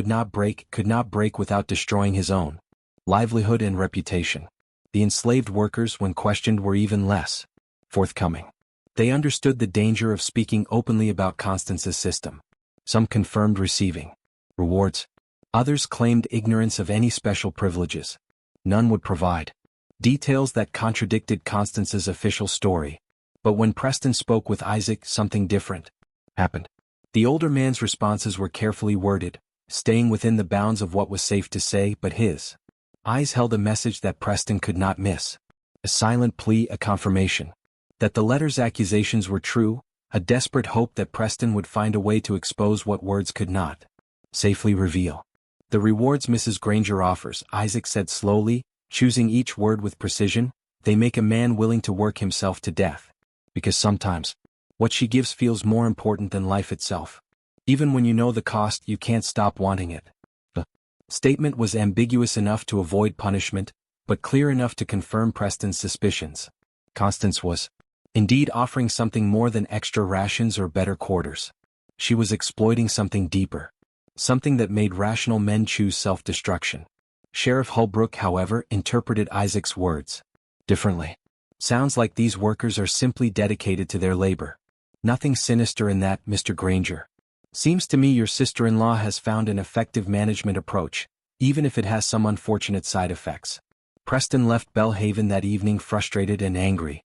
could not break without destroying his own livelihood and reputation. The enslaved workers, when questioned, were even less forthcoming. They understood the danger of speaking openly about Constance's system. Some confirmed receiving rewards. Others claimed ignorance of any special privileges. None would provide details that contradicted Constance's official story. But when Preston spoke with Isaac, something different happened. The older man's responses were carefully worded, staying within the bounds of what was safe to say, but his eyes held a message that Preston could not miss. A silent plea, a confirmation. That the letter's accusations were true, a desperate hope that Preston would find a way to expose what words could not safely reveal. The rewards Mrs. Granger offers, Isaac said slowly, choosing each word with precision, they make a man willing to work himself to death. Because sometimes, what she gives feels more important than life itself. Even when you know the cost, you can't stop wanting it. The statement was ambiguous enough to avoid punishment, but clear enough to confirm Preston's suspicions. Constance was, indeed, offering something more than extra rations or better quarters. She was exploiting something deeper. Something that made rational men choose self-destruction. Sheriff Holbrook, however, interpreted Isaac's words differently. Sounds like these workers are simply dedicated to their labor. Nothing sinister in that, Mr. Granger. Seems to me your sister-in-law has found an effective management approach, even if it has some unfortunate side effects. Preston left Belhaven that evening frustrated and angry.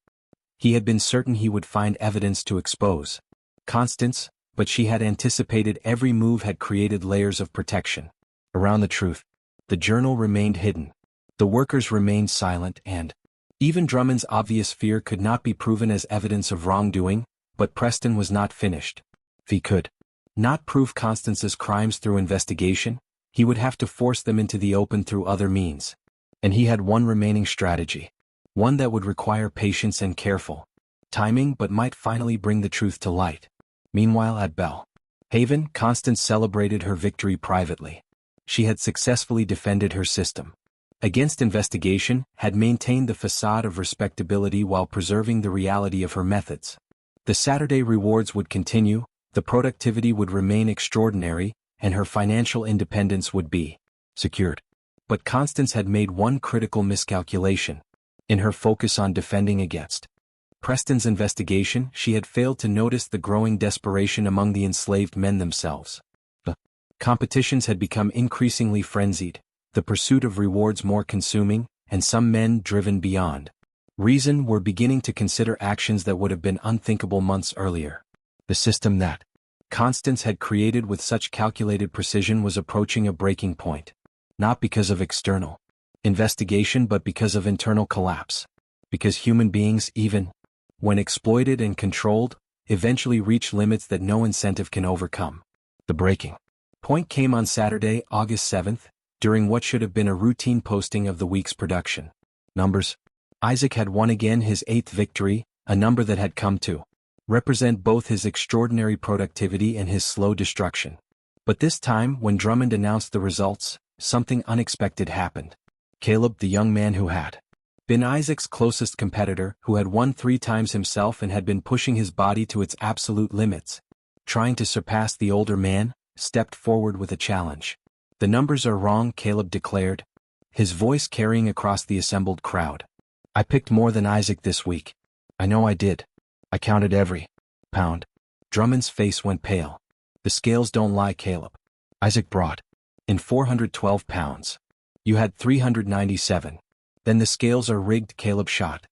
He had been certain he would find evidence to expose Constance, but she had anticipated every move had created layers of protection around the truth. The journal remained hidden. The workers remained silent, and even Drummond's obvious fear could not be proven as evidence of wrongdoing, but Preston was not finished. If he could not prove Constance's crimes through investigation, he would have to force them into the open through other means. And he had one remaining strategy. One that would require patience and careful timing but might finally bring the truth to light. Meanwhile at Belhaven, Constance celebrated her victory privately. She had successfully defended her system against investigation, had maintained the facade of respectability while preserving the reality of her methods. The Saturday rewards would continue, the productivity would remain extraordinary, and her financial independence would be secured. But Constance had made one critical miscalculation. In her focus on defending against Preston's investigation, she had failed to notice the growing desperation among the enslaved men themselves. The competitions had become increasingly frenzied, the pursuit of rewards more consuming, and some men, driven beyond reason, were beginning to consider actions that would have been unthinkable months earlier. The system that Constance had created with such calculated precision was approaching a breaking point. Not because of external investigation but because of internal collapse. Because human beings, even when exploited and controlled, eventually reach limits that no incentive can overcome. The breaking point came on Saturday, August 7th, during what should have been a routine posting of the week's production numbers. Isaac had won again, his 8th victory, a number that had come to represent both his extraordinary productivity and his slow destruction. But this time, when Drummond announced the results, something unexpected happened. Caleb, the young man who had been Isaac's closest competitor, who had won 3 times himself and had been pushing his body to its absolute limits, trying to surpass the older man, stepped forward with a challenge. "The numbers are wrong," Caleb declared, his voice carrying across the assembled crowd. "I picked more than Isaac this week. I know I did. I counted every pound." Drummond's face went pale. "The scales don't lie, Caleb. Isaac brought in 412 pounds. You had 397. Then the scales are rigged," Caleb shot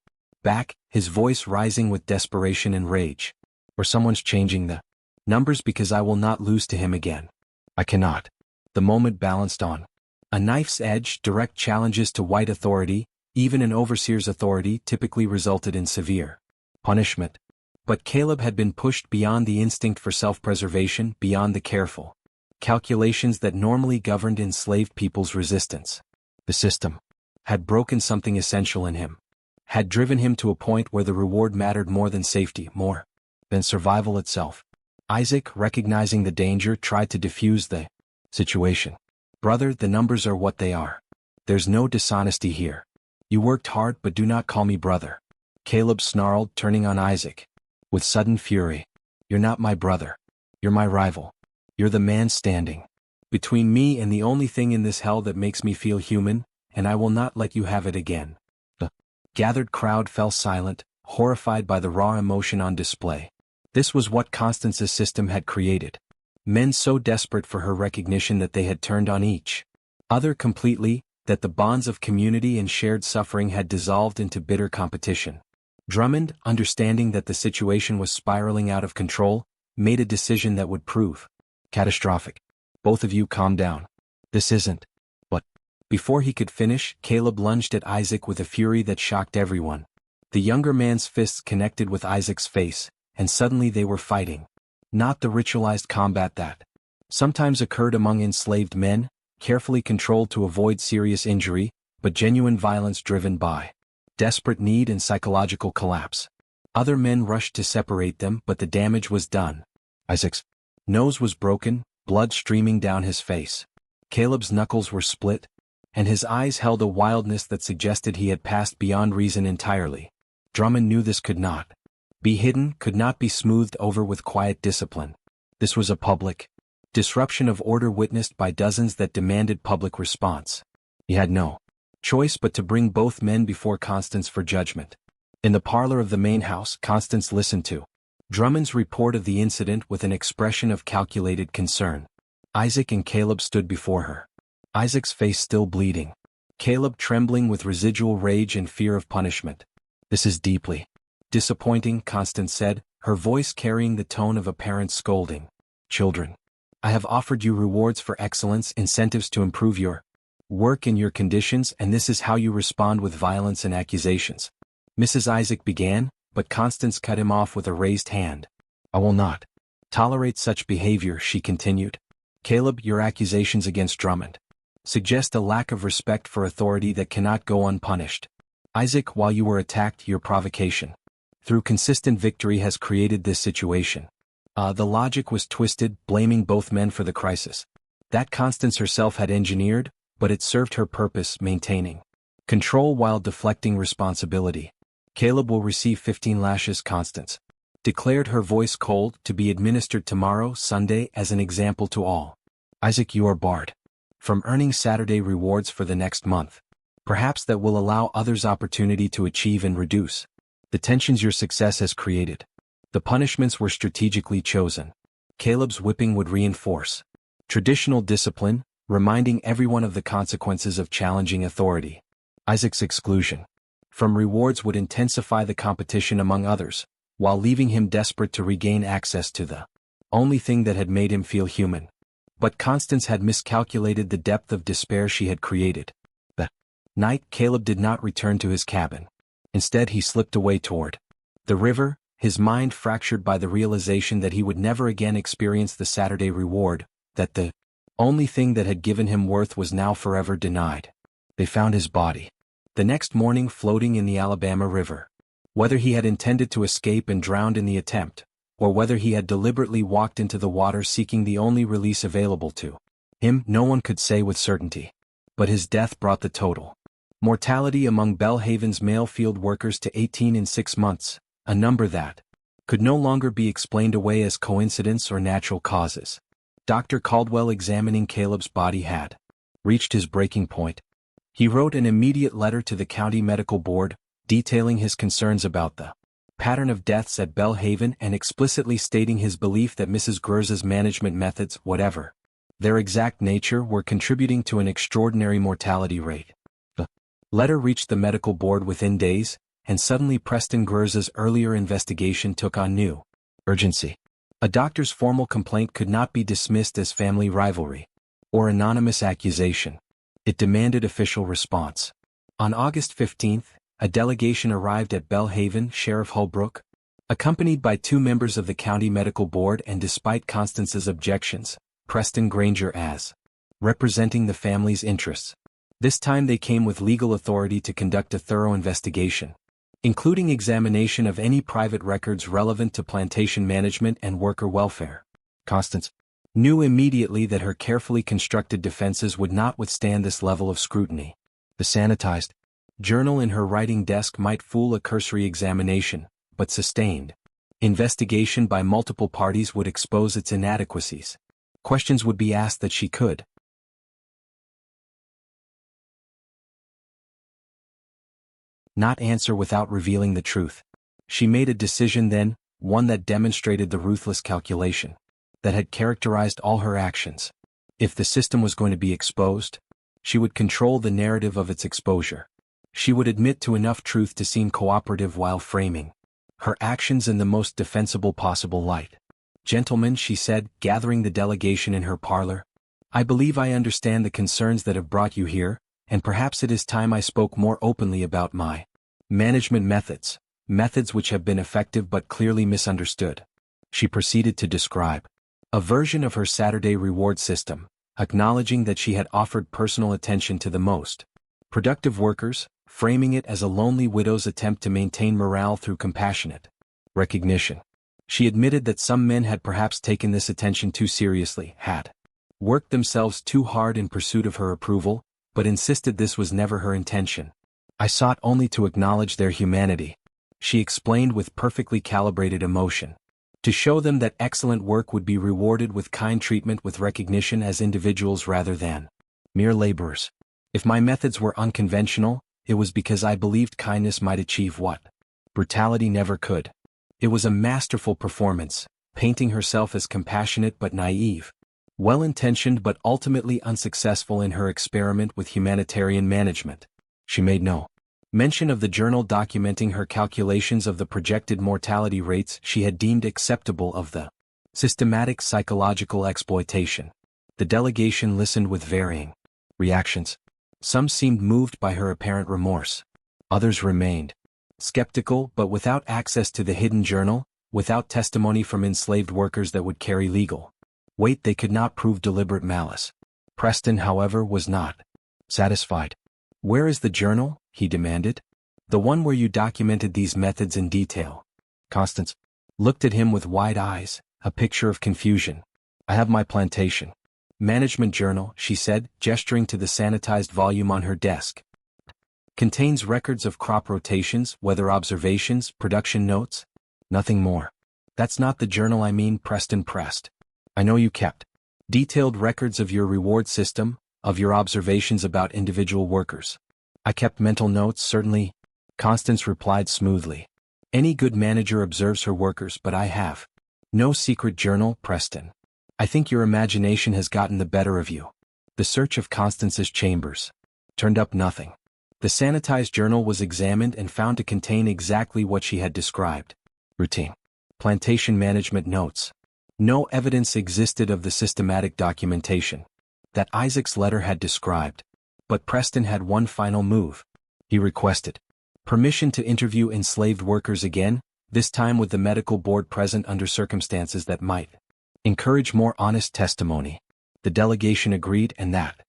back, his voice rising with desperation and rage. "Or someone's changing the numbers because I will not lose to him again. I cannot." The moment balanced on a knife's edge. Direct challenges to white authority, even an overseer's authority, typically resulted in severe punishment. But Caleb had been pushed beyond the instinct for self-preservation, beyond the careful calculations that normally governed enslaved people's resistance. The system had broken something essential in him, had driven him to a point where the reward mattered more than safety, more than survival itself. Isaac, recognizing the danger, tried to defuse the situation. "Brother, the numbers are what they are. There's no dishonesty here. You worked hard, but do not call me brother." Caleb snarled, turning on Isaac with sudden fury. "You're not my brother. You're my rival. You're the man standing between me and the only thing in this hell that makes me feel human, and I will not let you have it again." The gathered crowd fell silent, horrified by the raw emotion on display. This was what Constance's system had created. Men so desperate for her recognition that they had turned on each other completely, that the bonds of community and shared suffering had dissolved into bitter competition. Drummond, understanding that the situation was spiraling out of control, made a decision that would prove catastrophic. "Both of you calm down. This isn't what Before he could finish, Caleb lunged at Isaac with a fury that shocked everyone. The younger man's fists connected with Isaac's face, and suddenly they were fighting. Not the ritualized combat that sometimes occurred among enslaved men, carefully controlled to avoid serious injury, but genuine violence driven by desperate need and psychological collapse. Other men rushed to separate them, but the damage was done. Isaac's nose was broken, blood streaming down his face. Caleb's knuckles were split, and his eyes held a wildness that suggested he had passed beyond reason entirely. Drummond knew this could not be hidden, could not be smoothed over with quiet discipline. This was a public disruption of order witnessed by dozens that demanded public response. He had no choice but to bring both men before Constance for judgment. In the parlor of the main house, Constance listened to Drummond's report of the incident with an expression of calculated concern. Isaac and Caleb stood before her. Isaac's face still bleeding. Caleb trembling with residual rage and fear of punishment. "This is deeply disappointing," Constance said, her voice carrying the tone of a parent scolding. "Children, I have offered you rewards for excellence, incentives to improve your work and your conditions, and this is how you respond with violence and accusations." Mrs. Isaac began, but Constance cut him off with a raised hand. "I will not tolerate such behavior," she continued. "Caleb, your accusations against Drummond suggest a lack of respect for authority that cannot go unpunished. Isaac, while you were attacked, your provocation through consistent victory has created this situation." The logic was twisted, blaming both men for the crisis that Constance herself had engineered, but it served her purpose, maintaining control while deflecting responsibility. "Caleb will receive 15 lashes," Constance declared, her voice cold, "to be administered tomorrow, Sunday, as an example to all. Isaac, you are barred from earning Saturday rewards for the next month. Perhaps that will allow others opportunity to achieve and reduce the tensions your success has created." The punishments were strategically chosen. Caleb's whipping would reinforce traditional discipline, reminding everyone of the consequences of challenging authority. Isaac's exclusion from rewards would intensify the competition among others, while leaving him desperate to regain access to the only thing that had made him feel human. But Constance had miscalculated the depth of despair she had created. That night, Caleb did not return to his cabin. Instead, he slipped away toward the river, his mind fractured by the realization that he would never again experience the Saturday reward, that the only thing that had given him worth was now forever denied. They found his body the next morning floating in the Alabama River. Whether he had intended to escape and drowned in the attempt, or whether he had deliberately walked into the water seeking the only release available to him, no one could say with certainty. But his death brought the total mortality among Belhaven's male field workers to 18 in 6 months, a number that could no longer be explained away as coincidence or natural causes. Dr. Caldwell, examining Caleb's body, had reached his breaking point. He wrote an immediate letter to the county medical board, detailing his concerns about the pattern of deaths at Belhaven and explicitly stating his belief that Mrs. Grz's management methods, whatever their exact nature, were contributing to an extraordinary mortality rate. The letter reached the medical board within days, and suddenly Preston Grz's earlier investigation took on new urgency. A doctor's formal complaint could not be dismissed as family rivalry or anonymous accusation. It demanded official response. On August 15, a delegation arrived at Belhaven, Sheriff Holbrook, accompanied by 2 members of the county medical board, and despite Constance's objections, Preston Granger as representing the family's interests. This time they came with legal authority to conduct a thorough investigation, including examination of any private records relevant to plantation management and worker welfare. Constance knew immediately that her carefully constructed defenses would not withstand this level of scrutiny. The sanitized journal in her writing desk might fool a cursory examination, but sustained investigation by multiple parties would expose its inadequacies. Questions would be asked that she could not answer without revealing the truth. She made a decision then, one that demonstrated the ruthless calculation that had characterized all her actions. If the system was going to be exposed, she would control the narrative of its exposure. She would admit to enough truth to seem cooperative while framing her actions in the most defensible possible light. "Gentlemen," she said, gathering the delegation in her parlor, "I believe I understand the concerns that have brought you here, and perhaps it is time I spoke more openly about my management methods which have been effective but clearly misunderstood. She proceeded to describe a version of her Saturday reward system, acknowledging that she had offered personal attention to the most productive workers, framing it as a lonely widow's attempt to maintain morale through compassionate recognition. She admitted that some men had perhaps taken this attention too seriously, had worked themselves too hard in pursuit of her approval, but insisted this was never her intention. I sought only to acknowledge their humanity, she explained with perfectly calibrated emotion, to show them that excellent work would be rewarded with kind treatment, with recognition as individuals rather than mere laborers. If my methods were unconventional, it was because I believed kindness might achieve what brutality never could. It was a masterful performance, painting herself as compassionate but naive, well-intentioned but ultimately unsuccessful in her experiment with humanitarian management. She made no mention of the journal documenting her calculations of the projected mortality rates she had deemed acceptable of the systematic psychological exploitation. The delegation listened with varying reactions. Some seemed moved by her apparent remorse. Others remained skeptical, but without access to the hidden journal, without testimony from enslaved workers that would carry legal weight, they could not prove deliberate malice. Preston, however, was not satisfied. "Where is the journal?" he demanded. "The one where you documented these methods in detail." Constance looked at him with wide eyes, a picture of confusion. "I have my plantation management journal," she said, gesturing to the sanitized volume on her desk. "Contains records of crop rotations, weather observations, production notes. Nothing more." "That's not the journal I mean," Preston pressed. "I know you kept detailed records of your reward system, of your observations about individual workers." "I kept mental notes, certainly," Constance replied smoothly. "Any good manager observes her workers, but I have no secret journal, Preston. I think your imagination has gotten the better of you." The search of Constance's chambers turned up nothing. The sanitized journal was examined and found to contain exactly what she had described. Routine plantation management notes. No evidence existed of the systematic documentation that Isaac's letter had described. But Preston had one final move. He requested permission to interview enslaved workers again, this time with the medical board present under circumstances that might encourage more honest testimony. The delegation agreed, and that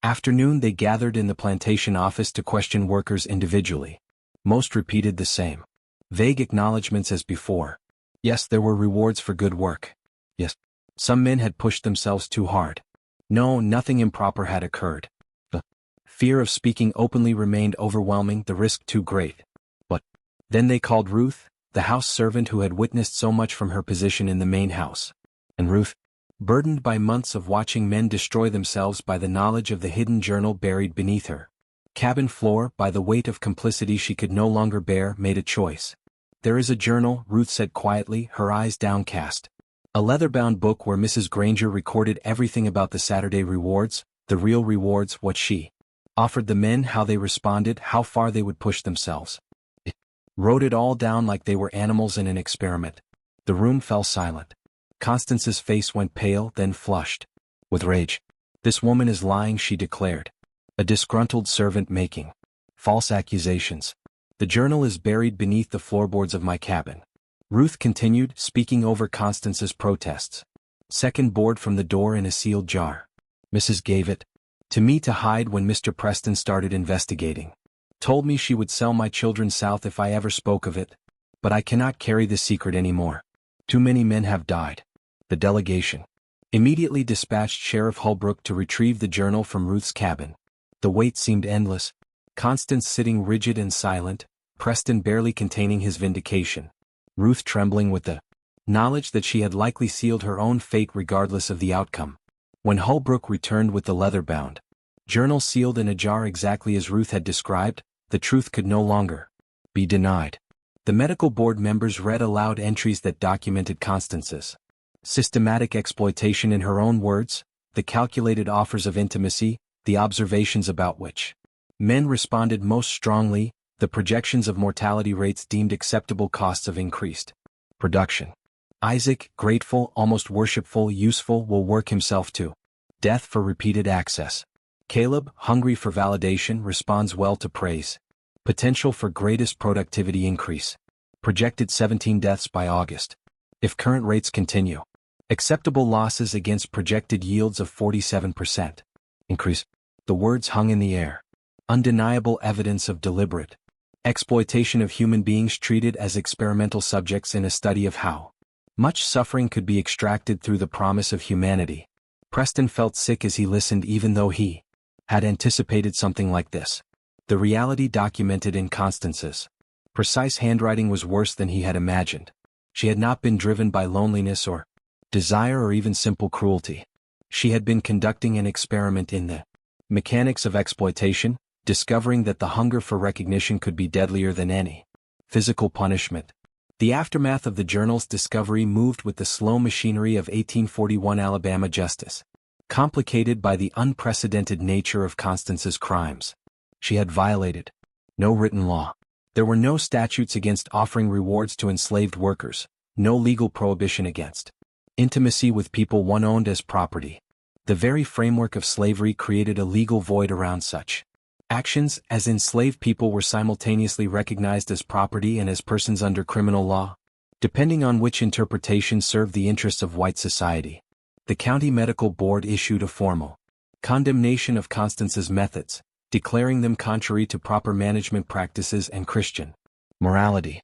afternoon they gathered in the plantation office to question workers individually. Most repeated the same vague acknowledgments as before. Yes, there were rewards for good work. Yes, some men had pushed themselves too hard. No, nothing improper had occurred. The fear of speaking openly remained overwhelming, the risk too great. But then they called Ruth, the house servant who had witnessed so much from her position in the main house. And Ruth, burdened by months of watching men destroy themselves by the knowledge of the hidden journal buried beneath her cabin floor, by the weight of complicity she could no longer bear, made a choice. "There is a journal," Ruth said quietly, her eyes downcast. "A leather-bound book where Mrs. Granger recorded everything about the Saturday rewards, the real rewards, what she offered the men, how they responded, how far they would push themselves. It wrote it all down like they were animals in an experiment." The room fell silent. Constance's face went pale, then flushed with rage. "This woman is lying," she declared. "A disgruntled servant making false accusations. The journal is buried beneath the floorboards of my cabin." Ruth continued, speaking over Constance's protests. "Second board from the door in a sealed jar. Mrs. gave it to me to hide when Mr. Preston started investigating. Told me she would sell my children south if I ever spoke of it. But I cannot carry the secret anymore. Too many men have died." The delegation immediately dispatched Sheriff Holbrook to retrieve the journal from Ruth's cabin. The wait seemed endless. Constance sitting rigid and silent, Preston barely containing his vindication, Ruth trembling with the knowledge that she had likely sealed her own fate regardless of the outcome. When Holbrook returned with the leather-bound journal sealed in a jar exactly as Ruth had described, the truth could no longer be denied. The medical board members read aloud entries that documented Constance's systematic exploitation in her own words, the calculated offers of intimacy, the observations about which men responded most strongly, the projections of mortality rates deemed acceptable, costs of increased production. Isaac, grateful, almost worshipful, useful, will work himself to death for repeated access. Caleb, hungry for validation, responds well to praise. Potential for greatest productivity increase. Projected 17 deaths by August. If current rates continue. Acceptable losses against projected yields of 47%. Increase. The words hung in the air. Undeniable evidence of deliberate exploitation of human beings treated as experimental subjects in a study of how much suffering could be extracted through the promise of humanity. Preston felt sick as he listened, even though he had anticipated something like this. The reality documented in Constance's precise handwriting was worse than he had imagined. She had not been driven by loneliness or desire or even simple cruelty. She had been conducting an experiment in the mechanics of exploitation, discovering that the hunger for recognition could be deadlier than any physical punishment. The aftermath of the journal's discovery moved with the slow machinery of 1841 Alabama justice, complicated by the unprecedented nature of Constance's crimes. She had violated no written law. There were no statutes against offering rewards to enslaved workers, no legal prohibition against intimacy with people one owned as property. The very framework of slavery created a legal void around such actions, as enslaved people were simultaneously recognized as property and as persons under criminal law, depending on which interpretation served the interests of white society. The county medical board issued a formal condemnation of Constance's methods, declaring them contrary to proper management practices and Christian morality.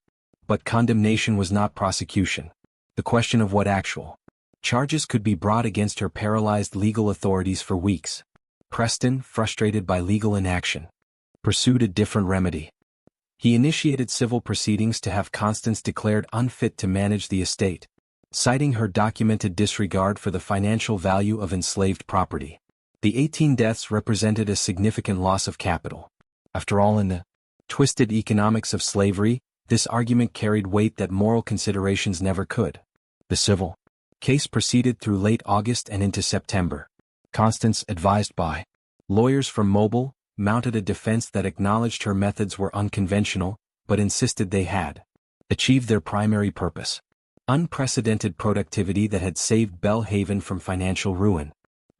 But condemnation was not prosecution. The question of what actual charges could be brought against her paralyzed legal authorities for weeks. Preston, frustrated by legal inaction, pursued a different remedy. He initiated civil proceedings to have Constance declared unfit to manage the estate, citing her documented disregard for the financial value of enslaved property. The 18 deaths represented a significant loss of capital. After all, in the twisted economics of slavery, this argument carried weight that moral considerations never could. The civil case proceeded through late August and into September. Constance, advised by lawyers from Mobile, mounted a defense that acknowledged her methods were unconventional, but insisted they had achieved their primary purpose: unprecedented productivity that had saved Belle Haven from financial ruin.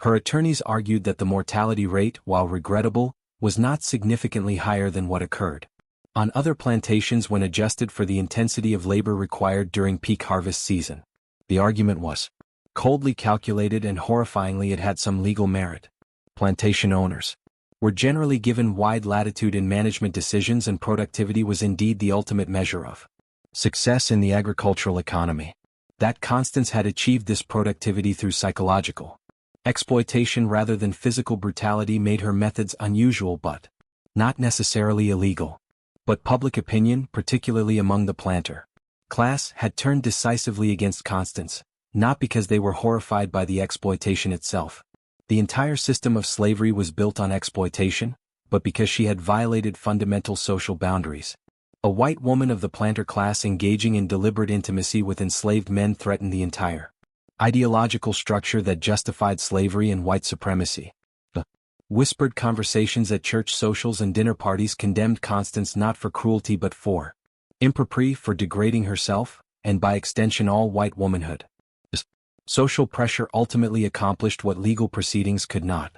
Her attorneys argued that the mortality rate, while regrettable, was not significantly higher than what occurred on other plantations when adjusted for the intensity of labor required during peak harvest season. The argument was coldly calculated, and horrifyingly it had some legal merit. Plantation owners were generally given wide latitude in management decisions, and productivity was indeed the ultimate measure of success in the agricultural economy. That Constance had achieved this productivity through psychological exploitation rather than physical brutality made her methods unusual but not necessarily illegal. But public opinion, particularly among the planter class, had turned decisively against Constance, not because they were horrified by the exploitation itself. The entire system of slavery was built on exploitation, but because she had violated fundamental social boundaries. A white woman of the planter class engaging in deliberate intimacy with enslaved men threatened the entire ideological structure that justified slavery and white supremacy. The whispered conversations at church socials and dinner parties condemned Constance not for cruelty but for impropriety, for degrading herself, and by extension all white womanhood. Social pressure ultimately accomplished what legal proceedings could not.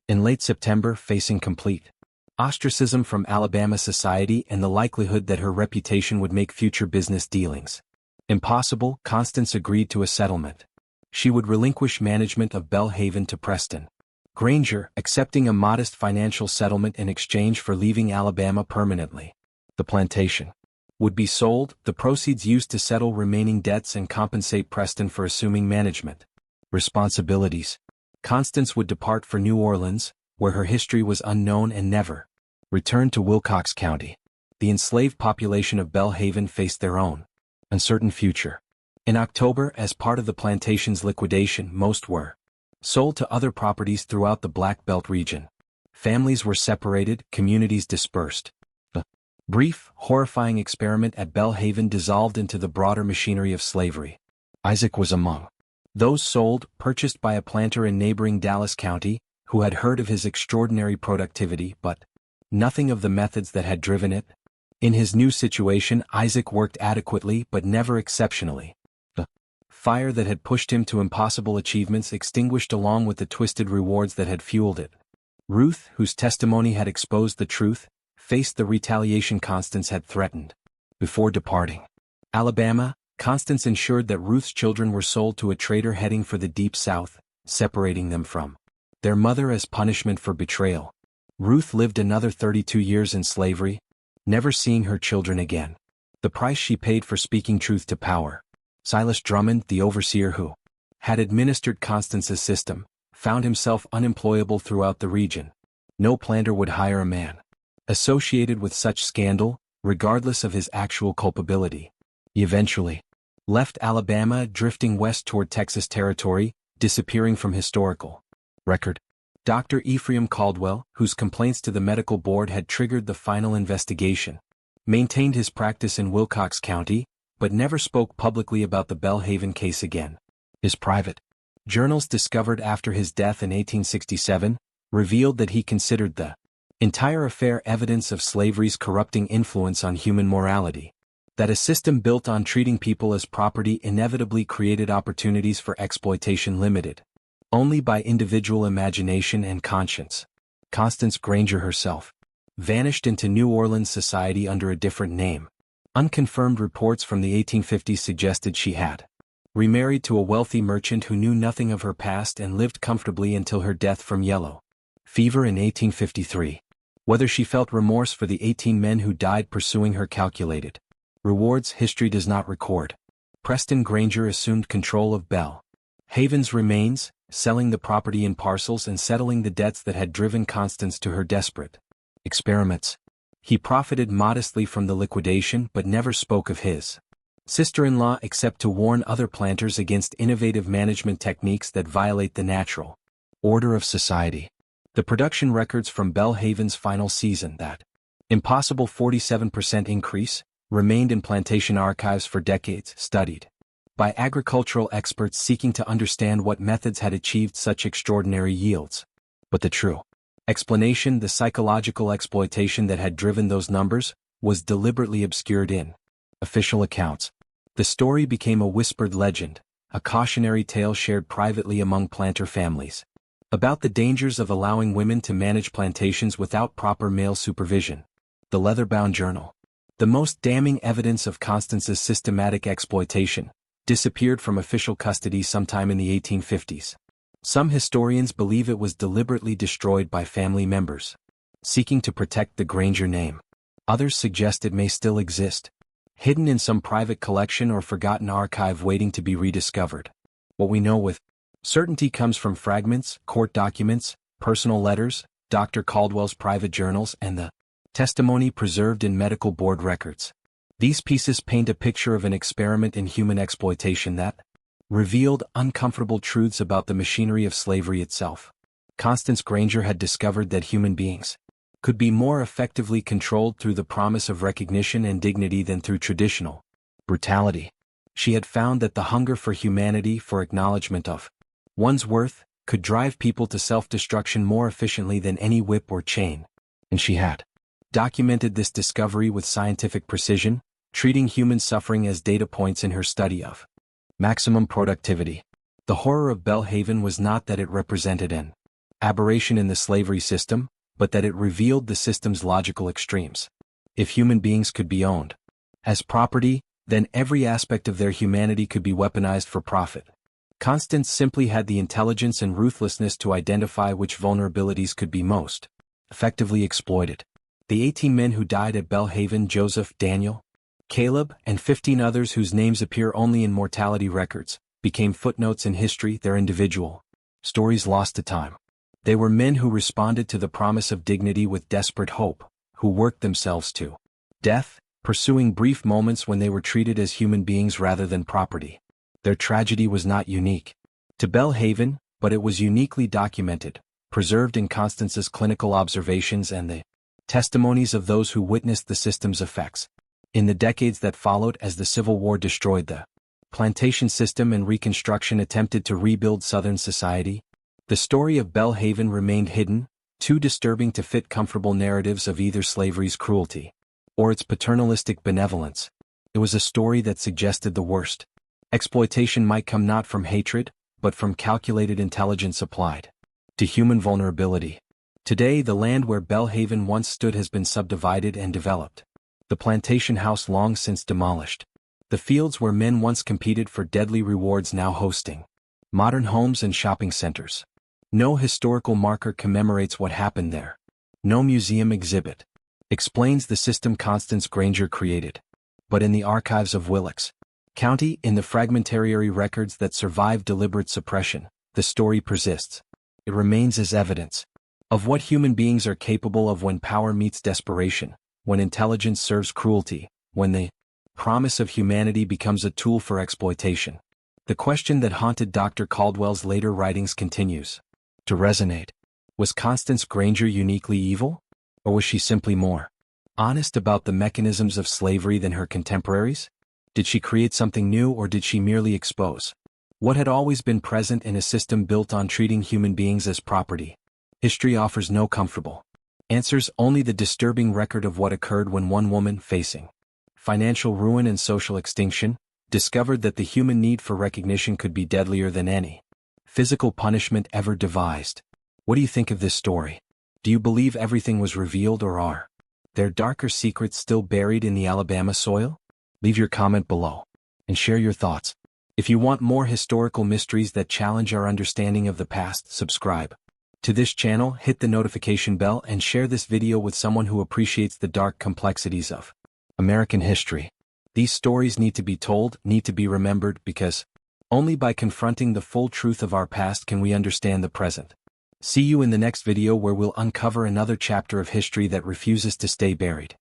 In late September, facing complete ostracism from Alabama society and the likelihood that her reputation would make future business dealings impossible, Constance agreed to a settlement. She would relinquish management of Belle Haven to Preston Granger, accepting a modest financial settlement in exchange for leaving Alabama permanently. The plantation would be sold, the proceeds used to settle remaining debts and compensate Preston for assuming management responsibilities. Constance would depart for New Orleans, where her history was unknown, and never return to Wilcox County. The enslaved population of Belle Haven faced their own uncertain future. In October, as part of the plantation's liquidation, most were sold to other properties throughout the Black Belt region. Families were separated, communities dispersed. The brief, horrifying experiment at Belle Haven dissolved into the broader machinery of slavery. Isaac was among those sold, purchased by a planter in neighboring Dallas County, who had heard of his extraordinary productivity but nothing of the methods that had driven it. In his new situation, Isaac worked adequately but never exceptionally. The fire that had pushed him to impossible achievements extinguished along with the twisted rewards that had fueled it. Ruth, whose testimony had exposed the truth, faced the retaliation Constance had threatened. Before departing Alabama, Constance ensured that Ruth's children were sold to a trader heading for the Deep South, separating them from their mother as punishment for betrayal. Ruth lived another 32 years in slavery, never seeing her children again. The price she paid for speaking truth to power. Silas Drummond, the overseer who had administered Constance's system, found himself unemployable throughout the region. No planter would hire a man associated with such scandal, regardless of his actual culpability. He eventually left Alabama, drifting west toward Texas territory, disappearing from historical record. Dr. Ephraim Caldwell, whose complaints to the medical board had triggered the final investigation, maintained his practice in Wilcox County, but never spoke publicly about the Belhaven case again. His private journals discovered after his death in 1867 revealed that he considered the entire affair evidence of slavery's corrupting influence on human morality, that a system built on treating people as property inevitably created opportunities for exploitation limited only by individual imagination and conscience. Constance Granger herself vanished into New Orleans society under a different name. Unconfirmed reports from the 1850s suggested she had remarried to a wealthy merchant who knew nothing of her past and lived comfortably until her death from yellow fever in 1853. Whether she felt remorse for the 18 men who died pursuing her calculated rewards, history does not record. Preston Granger assumed control of Belhaven's remains, selling the property in parcels and settling the debts that had driven Constance to her desperate experiments. He profited modestly from the liquidation but never spoke of his sister-in-law except to warn other planters against innovative management techniques that violate the natural order of society. The production records from Belhaven's final season, that impossible 47% increase, remained in plantation archives for decades, studied by agricultural experts seeking to understand what methods had achieved such extraordinary yields. But the true explanation, the psychological exploitation that had driven those numbers, was deliberately obscured in official accounts. The story became a whispered legend, a cautionary tale shared privately among planter families, about the dangers of allowing women to manage plantations without proper male supervision. The leather-bound journal, the most damning evidence of Constance's systematic exploitation, disappeared from official custody sometime in the 1850s. Some historians believe it was deliberately destroyed by family members seeking to protect the Granger name. Others suggest it may still exist, hidden in some private collection or forgotten archive waiting to be rediscovered. What we know with certainty comes from fragments, court documents, personal letters, Dr. Caldwell's private journals, and the testimony preserved in medical board records. These pieces paint a picture of an experiment in human exploitation that revealed uncomfortable truths about the machinery of slavery itself. Constance Granger had discovered that human beings could be more effectively controlled through the promise of recognition and dignity than through traditional brutality. She had found that the hunger for humanity, for acknowledgement of one's worth, could drive people to self-destruction more efficiently than any whip or chain. And she had documented this discovery with scientific precision, treating human suffering as data points in her study of maximum productivity. The horror of Belhaven was not that it represented an aberration in the slavery system, but that it revealed the system's logical extremes. If human beings could be owned as property, then every aspect of their humanity could be weaponized for profit. Constance simply had the intelligence and ruthlessness to identify which vulnerabilities could be most effectively exploited. The 18 men who died at Belhaven, Joseph, Daniel, Caleb, and 15 others whose names appear only in mortality records, became footnotes in history, their individual stories lost to time. They were men who responded to the promise of dignity with desperate hope, who worked themselves to death, pursuing brief moments when they were treated as human beings rather than property. Their tragedy was not unique to Belhaven, but it was uniquely documented, preserved in Constance's clinical observations and the testimonies of those who witnessed the system's effects. In the decades that followed, as the Civil War destroyed the plantation system and Reconstruction attempted to rebuild Southern society, the story of Belhaven remained hidden, too disturbing to fit comfortable narratives of either slavery's cruelty or its paternalistic benevolence. It was a story that suggested the worst exploitation might come not from hatred, but from calculated intelligence applied to human vulnerability. Today the land where Belhaven once stood has been subdivided and developed. The plantation house long since demolished. The fields where men once competed for deadly rewards now hosting modern homes and shopping centers. No historical marker commemorates what happened there. No museum exhibit explains the system Constance Granger created. But in the archives of Wilkes County, in the fragmentary records that survive deliberate suppression, the story persists. It remains as evidence of what human beings are capable of when power meets desperation, when intelligence serves cruelty, when the promise of humanity becomes a tool for exploitation. The question that haunted Dr. Caldwell's later writings continues to resonate. Was Constance Granger uniquely evil? Or was she simply more honest about the mechanisms of slavery than her contemporaries? Did she create something new, or did she merely expose what had always been present in a system built on treating human beings as property? History offers no comfortable answers, only the disturbing record of what occurred when one woman, facing financial ruin and social extinction, discovered that the human need for recognition could be deadlier than any physical punishment ever devised. What do you think of this story? Do you believe everything was revealed, or are there darker secrets still buried in the Alabama soil? Leave your comment below and share your thoughts. If you want more historical mysteries that challenge our understanding of the past, subscribe to this channel, hit the notification bell, and share this video with someone who appreciates the dark complexities of American history. These stories need to be told, need to be remembered, because only by confronting the full truth of our past can we understand the present. See you in the next video, where we'll uncover another chapter of history that refuses to stay buried.